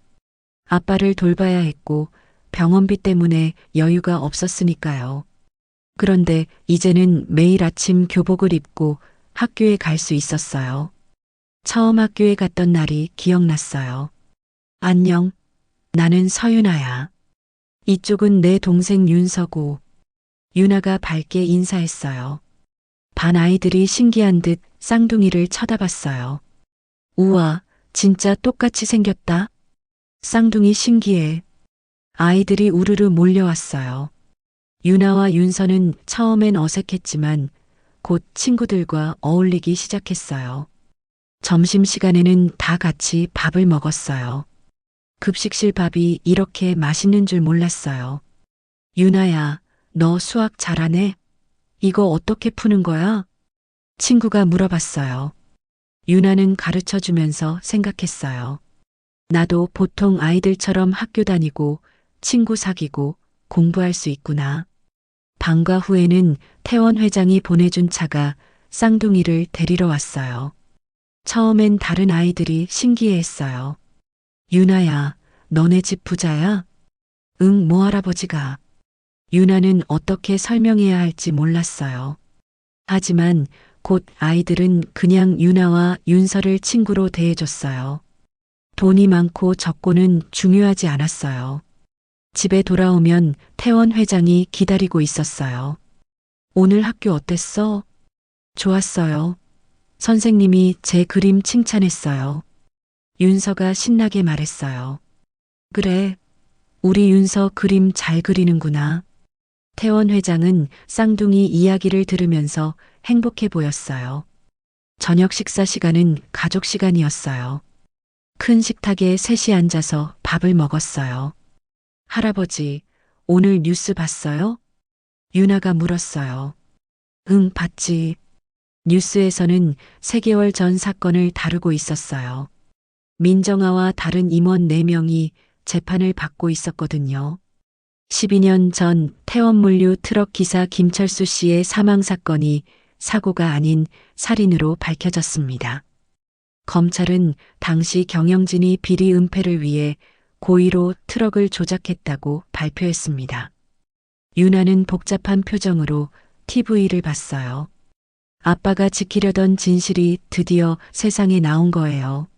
아빠를 돌봐야 했고 병원비 때문에 여유가 없었으니까요. 그런데 이제는 매일 아침 교복을 입고 학교에 갈 수 있었어요. 처음 학교에 갔던 날이 기억났어요. 안녕, 나는 서윤아야. 이쪽은 내 동생 윤서고. 유나가 밝게 인사했어요. 반 아이들이 신기한 듯 쌍둥이를 쳐다봤어요. 우와, 진짜 똑같이 생겼다. 쌍둥이 신기해. 아이들이 우르르 몰려왔어요. 유나와 윤서는 처음엔 어색했지만 곧 친구들과 어울리기 시작했어요. 점심시간에는 다 같이 밥을 먹었어요. 급식실 밥이 이렇게 맛있는 줄 몰랐어요. 유나야, 너 수학 잘하네? 이거 어떻게 푸는 거야? 친구가 물어봤어요. 유나는 가르쳐 주면서 생각했어요. 나도 보통 아이들처럼 학교 다니고 친구 사귀고 공부할 수 있구나. 방과 후에는 태원 회장이 보내준 차가 쌍둥이를 데리러 왔어요. 처음엔 다른 아이들이 신기해했어요. 유나야, 너네 집 부자야? 응, 뭐 할아버지가. 유나는 어떻게 설명해야 할지 몰랐어요. 하지만 곧 아이들은 그냥 유나와 윤서를 친구로 대해줬어요. 돈이 많고 적고는 중요하지 않았어요. 집에 돌아오면 태원 회장이 기다리고 있었어요. 오늘 학교 어땠어? 좋았어요. 선생님이 제 그림 칭찬했어요. 윤서가 신나게 말했어요. 그래, 우리 윤서 그림 잘 그리는구나. 태원 회장은 쌍둥이 이야기를 들으면서 행복해 보였어요. 저녁 식사 시간은 가족 시간이었어요. 큰 식탁에 셋이 앉아서 밥을 먹었어요. 할아버지, 오늘 뉴스 봤어요? 유나가 물었어요. 응, 봤지. 뉴스에서는 3개월 전 사건을 다루고 있었어요. 민정아와 다른 임원 4명이 재판을 받고 있었거든요. 12년 전 태원물류 트럭 기사 김철수 씨의 사망 사건이 사고가 아닌 살인으로 밝혀졌습니다. 검찰은 당시 경영진이 비리 은폐를 위해 고의로 트럭을 조작했다고 발표했습니다. 유나는 복잡한 표정으로 TV를 봤어요. 아빠가 지키려던 진실이 드디어 세상에 나온 거예요.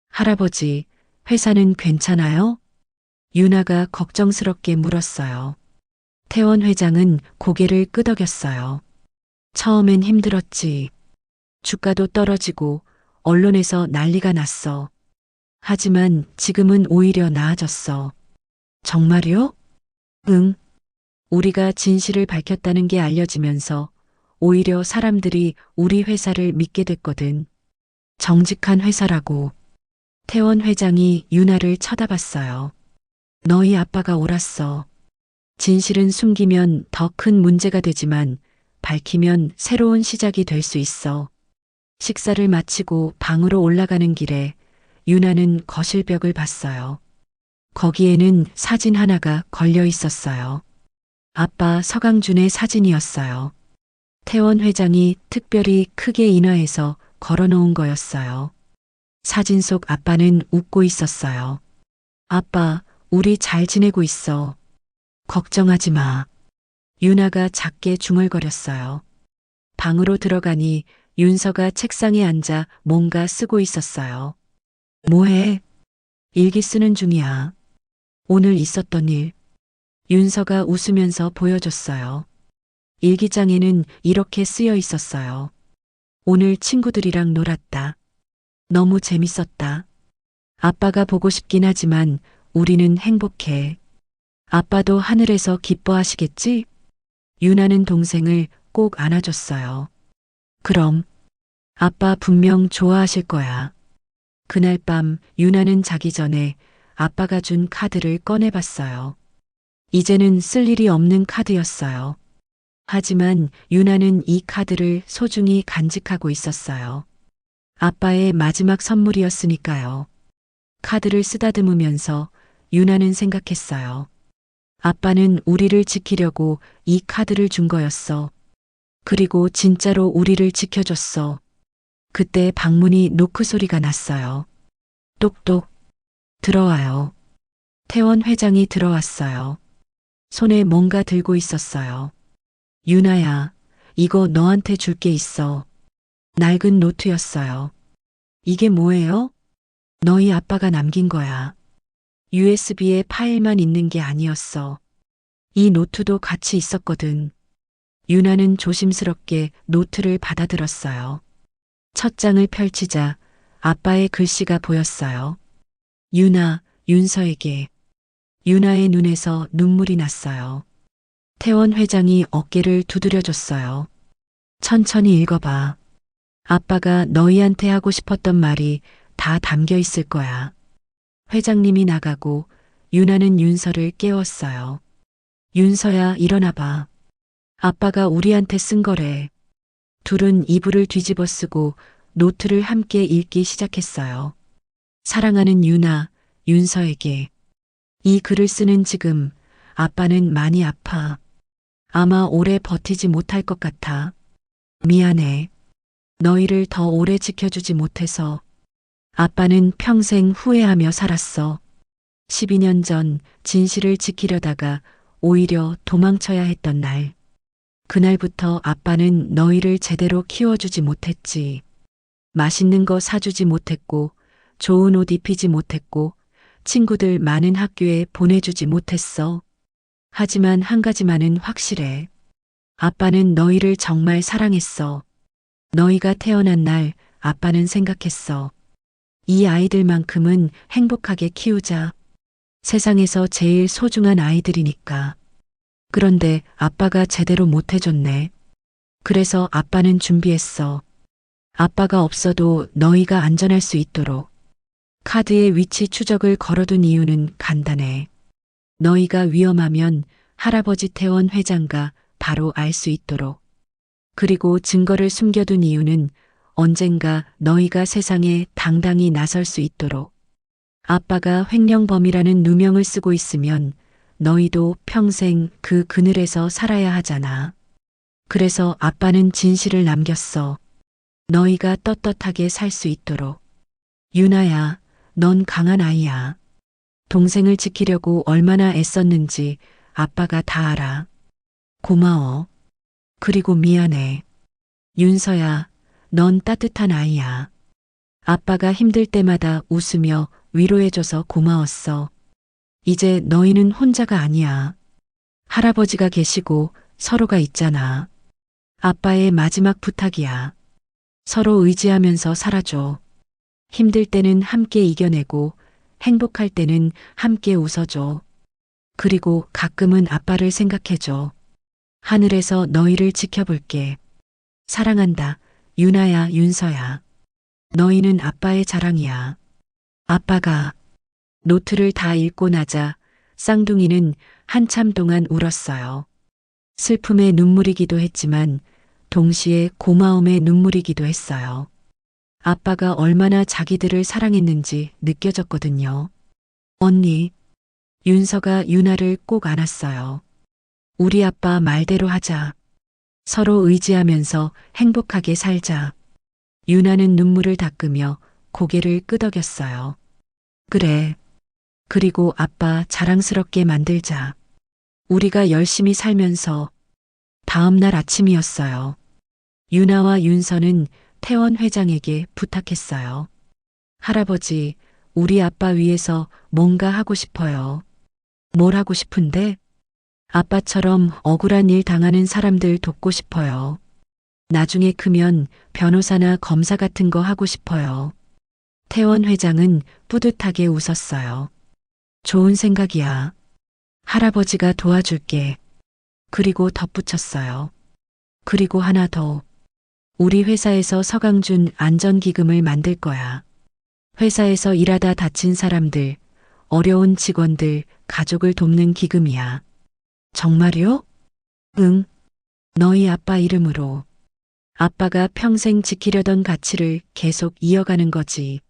할아버지, 회사는 괜찮아요? 유나가 걱정스럽게 물었어요. 태원 회장은 고개를 끄덕였어요. 처음엔 힘들었지. 주가도 떨어지고 언론에서 난리가 났어. 하지만 지금은 오히려 나아졌어. 정말요? 응. 우리가 진실을 밝혔다는 게 알려지면서 오히려 사람들이 우리 회사를 믿게 됐거든. 정직한 회사라고. 태원 회장이 유나를 쳐다봤어요. 너희 아빠가 옳았어. 진실은 숨기면 더 큰 문제가 되지만 밝히면 새로운 시작이 될 수 있어. 식사를 마치고 방으로 올라가는 길에 유나는 거실벽을 봤어요. 거기에는 사진 하나가 걸려 있었어요. 아빠 서강준의 사진이었어요. 태원 회장이 특별히 크게 인화해서 걸어놓은 거였어요. 사진 속 아빠는 웃고 있었어요. 아빠, 우리 잘 지내고 있어. 걱정하지 마. 유나가 작게 중얼거렸어요. 방으로 들어가니 윤서가 책상에 앉아 뭔가 쓰고 있었어요. 뭐해? 일기 쓰는 중이야. 오늘 있었던 일. 윤서가 웃으면서 보여줬어요. 일기장에는 이렇게 쓰여 있었어요. 오늘 친구들이랑 놀았다. 너무 재밌었다. 아빠가 보고 싶긴 하지만 우리는 행복해. 아빠도 하늘에서 기뻐하시겠지? 유나는 동생을 꼭 안아줬어요. 그럼 아빠 분명 좋아하실 거야. 그날 밤 유나는 자기 전에 아빠가 준 카드를 꺼내봤어요. 이제는 쓸 일이 없는 카드였어요. 하지만 유나는 이 카드를 소중히 간직하고 있었어요. 아빠의 마지막 선물이었으니까요. 카드를 쓰다듬으면서 유나는 생각했어요. 아빠는 우리를 지키려고 이 카드를 준 거였어. 그리고 진짜로 우리를 지켜줬어. 그때 방문이 노크 소리가 났어요. 똑똑. 들어와요. 태원 회장이 들어왔어요. 손에 뭔가 들고 있었어요. 유나야, 이거 너한테 줄 게 있어. 낡은 노트였어요. 이게 뭐예요? 너희 아빠가 남긴 거야. USB에 파일만 있는 게 아니었어. 이 노트도 같이 있었거든. 유나는 조심스럽게 노트를 받아들었어요. 첫 장을 펼치자 아빠의 글씨가 보였어요. 유나, 윤서에게. 유나의 눈에서 눈물이 났어요. 태원 회장이 어깨를 두드려줬어요. 천천히 읽어봐. 아빠가 너희한테 하고 싶었던 말이 다 담겨 있을 거야. 회장님이 나가고 유나는 윤서를 깨웠어요. 윤서야, 일어나봐. 아빠가 우리한테 쓴 거래. 둘은 이불을 뒤집어 쓰고 노트를 함께 읽기 시작했어요. 사랑하는 유나, 윤서에게. 이 글을 쓰는 지금 아빠는 많이 아파. 아마 오래 버티지 못할 것 같아. 미안해. 너희를 더 오래 지켜주지 못해서. 아빠는 평생 후회하며 살았어. 12년 전 진실을 지키려다가 오히려 도망쳐야 했던 날. 그날부터 아빠는 너희를 제대로 키워주지 못했지. 맛있는 거 사주지 못했고, 좋은 옷 입히지 못했고, 친구들 많은 학교에 보내주지 못했어. 하지만 한 가지만은 확실해. 아빠는 너희를 정말 사랑했어. 너희가 태어난 날 아빠는 생각했어. 이 아이들만큼은 행복하게 키우자. 세상에서 제일 소중한 아이들이니까. 그런데 아빠가 제대로 못해줬네. 그래서 아빠는 준비했어. 아빠가 없어도 너희가 안전할 수 있도록. 카드의 위치 추적을 걸어둔 이유는 간단해. 너희가 위험하면 할아버지 태원 회장과 바로 알 수 있도록. 그리고 증거를 숨겨둔 이유는 언젠가 너희가 세상에 당당히 나설 수 있도록. 아빠가 횡령범이라는 누명을 쓰고 있으면 너희도 평생 그 그늘에서 살아야 하잖아. 그래서 아빠는 진실을 남겼어. 너희가 떳떳하게 살 수 있도록. 유나야, 넌 강한 아이야. 동생을 지키려고 얼마나 애썼는지 아빠가 다 알아. 고마워. 그리고 미안해. 윤서야, 넌 따뜻한 아이야. 아빠가 힘들 때마다 웃으며 위로해줘서 고마웠어. 이제 너희는 혼자가 아니야. 할아버지가 계시고 서로가 있잖아. 아빠의 마지막 부탁이야. 서로 의지하면서 살아줘. 힘들 때는 함께 이겨내고 행복할 때는 함께 웃어줘. 그리고 가끔은 아빠를 생각해줘. 하늘에서 너희를 지켜볼게. 사랑한다. 유나야, 윤서야. 너희는 아빠의 자랑이야. 아빠가 노트를 다 읽고 나자 쌍둥이는 한참 동안 울었어요. 슬픔의 눈물이기도 했지만 동시에 고마움의 눈물이기도 했어요. 아빠가 얼마나 자기들을 사랑했는지 느껴졌거든요. 언니, 윤서가 유나를 꼭 안았어요. 우리 아빠 말대로 하자. 서로 의지하면서 행복하게 살자. 유나는 눈물을 닦으며 고개를 끄덕였어요. 그래. 그리고 아빠 자랑스럽게 만들자. 우리가 열심히 살면서. 다음 날 아침이었어요. 유나와 윤서는 태원 회장에게 부탁했어요. 할아버지, 우리 아빠 위해서 뭔가 하고 싶어요. 뭘 하고 싶은데? 아빠처럼 억울한 일 당하는 사람들 돕고 싶어요. 나중에 크면 변호사나 검사 같은 거 하고 싶어요. 태원 회장은 뿌듯하게 웃었어요. 좋은 생각이야. 할아버지가 도와줄게. 그리고 덧붙였어요. 그리고 하나 더. 우리 회사에서 서강준 안전기금을 만들 거야. 회사에서 일하다 다친 사람들, 어려운 직원들, 가족을 돕는 기금이야. 정말요? 응. 너희 아빠 이름으로. 아빠가 평생 지키려던 가치를 계속 이어가는 거지.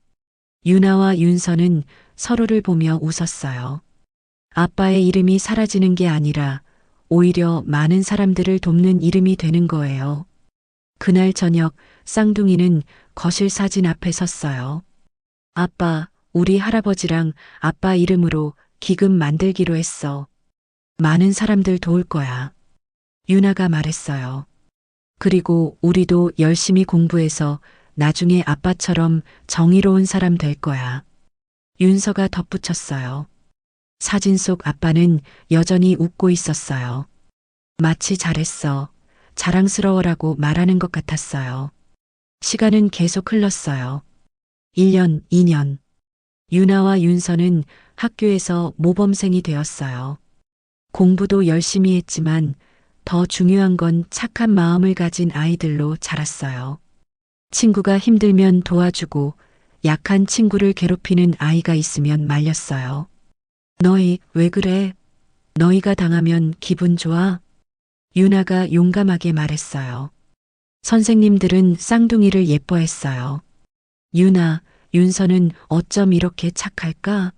유나와 윤서는 서로를 보며 웃었어요. 아빠의 이름이 사라지는 게 아니라 오히려 많은 사람들을 돕는 이름이 되는 거예요. 그날 저녁 쌍둥이는 거실 사진 앞에 섰어요. 아빠, 우리 할아버지랑 아빠 이름으로 기금 만들기로 했어. 많은 사람들 도울 거야. 유나가 말했어요. 그리고 우리도 열심히 공부해서 나중에 아빠처럼 정의로운 사람 될 거야. 윤서가 덧붙였어요. 사진 속 아빠는 여전히 웃고 있었어요. 마치 잘했어. 자랑스러워라고 말하는 것 같았어요. 시간은 계속 흘렀어요. 1년, 2년. 유나와 윤서는 학교에서 모범생이 되었어요. 공부도 열심히 했지만 더 중요한 건 착한 마음을 가진 아이들로 자랐어요. 친구가 힘들면 도와주고 약한 친구를 괴롭히는 아이가 있으면 말렸어요. 너희 왜 그래? 너희가 당하면 기분 좋아? 유나가 용감하게 말했어요. 선생님들은 쌍둥이를 예뻐했어요. 유나, 윤서는 어쩜 이렇게 착할까?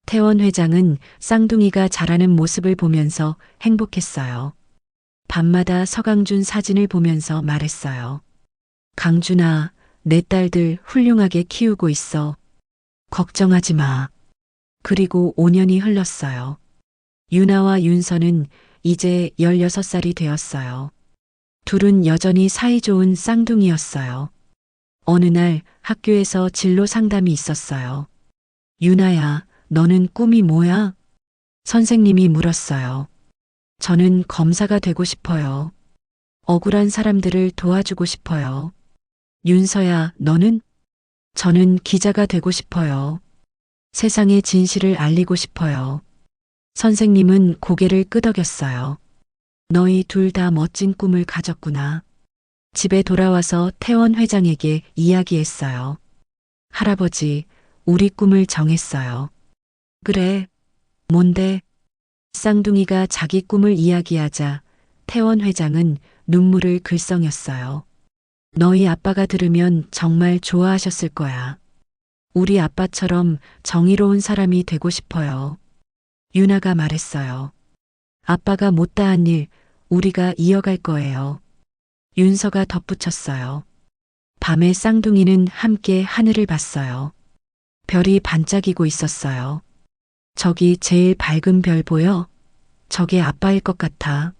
태원 회장은 쌍둥이가 자라는 모습을 보면서 행복했어요. 밤마다 서강준 사진을 보면서 말했어요. 강준아, 내 딸들 훌륭하게 키우고 있어. 걱정하지 마. 그리고 5년이 흘렀어요. 유나와 윤서는 이제 16살이 되었어요. 둘은 여전히 사이좋은 쌍둥이였어요. 어느 날 학교에서 진로 상담이 있었어요. 유나야, 너는 꿈이 뭐야? 선생님이 물었어요. 저는 검사가 되고 싶어요. 억울한 사람들을 도와주고 싶어요. 윤서야, 너는? 저는 기자가 되고 싶어요. 세상의 진실을 알리고 싶어요. 선생님은 고개를 끄덕였어요. 너희 둘 다 멋진 꿈을 가졌구나. 집에 돌아와서 태원 회장에게 이야기했어요. 할아버지, 우리 꿈을 정했어요. 그래, 뭔데? 쌍둥이가 자기 꿈을 이야기하자 태원 회장은 눈물을 글썽였어요. 너희 아빠가 들으면 정말 좋아하셨을 거야. 우리 아빠처럼 정의로운 사람이 되고 싶어요. 유나가 말했어요. 아빠가 못다한 일 우리가 이어갈 거예요. 윤서가 덧붙였어요. 밤에 쌍둥이는 함께 하늘을 봤어요. 별이 반짝이고 있었어요. 저기 제일 밝은 별 보여? 저게 아빠일 것 같아.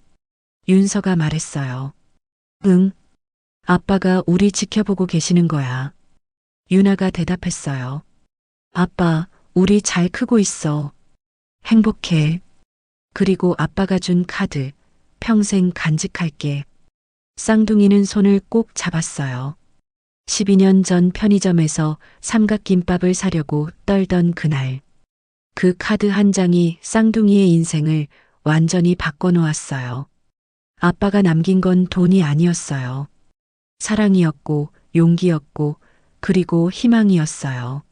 윤서가 말했어요. 응. 아빠가 우리 지켜보고 계시는 거야. 유나가 대답했어요. 아빠, 우리 잘 크고 있어. 행복해. 그리고 아빠가 준 카드, 평생 간직할게. 쌍둥이는 손을 꼭 잡았어요. 12년 전 편의점에서 삼각김밥을 사려고 떨던 그날. 그 카드 한 장이 쌍둥이의 인생을 완전히 바꿔놓았어요. 아빠가 남긴 건 돈이 아니었어요. 사랑이었고, 용기였고, 그리고 희망이었어요.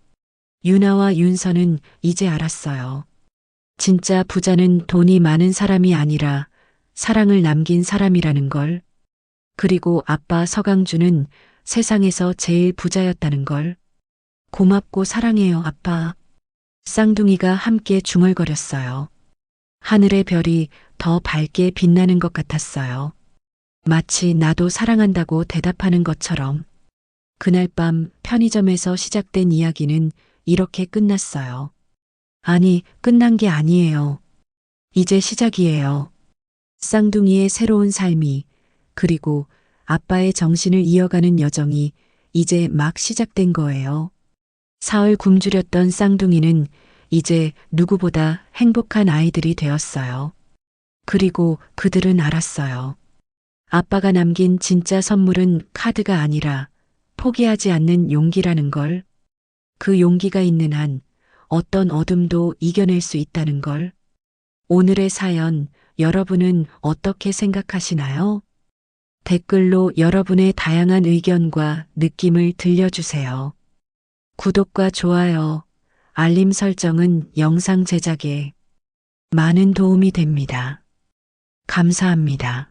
유나와 윤서는 이제 알았어요. 진짜 부자는 돈이 많은 사람이 아니라 사랑을 남긴 사람이라는 걸. 그리고 아빠 서강준은 세상에서 제일 부자였다는 걸. 고맙고 사랑해요, 아빠. 쌍둥이가 함께 중얼거렸어요. 하늘의 별이 더 밝게 빛나는 것 같았어요. 마치 나도 사랑한다고 대답하는 것처럼. 그날 밤 편의점에서 시작된 이야기는 이렇게 끝났어요. 아니, 끝난 게 아니에요. 이제 시작이에요. 쌍둥이의 새로운 삶이, 그리고 아빠의 정신을 이어가는 여정이 이제 막 시작된 거예요. 사흘 굶주렸던 쌍둥이는 이제 누구보다 행복한 아이들이 되었어요. 그리고 그들은 알았어요. 아빠가 남긴 진짜 선물은 카드가 아니라 포기하지 않는 용기라는 걸. 그 용기가 있는 한 어떤 어둠도 이겨낼 수 있다는 걸. 오늘의 사연, 여러분은 어떻게 생각하시나요? 댓글로 여러분의 다양한 의견과 느낌을 들려주세요. 구독과 좋아요, 알림 설정은 영상 제작에 많은 도움이 됩니다. 감사합니다.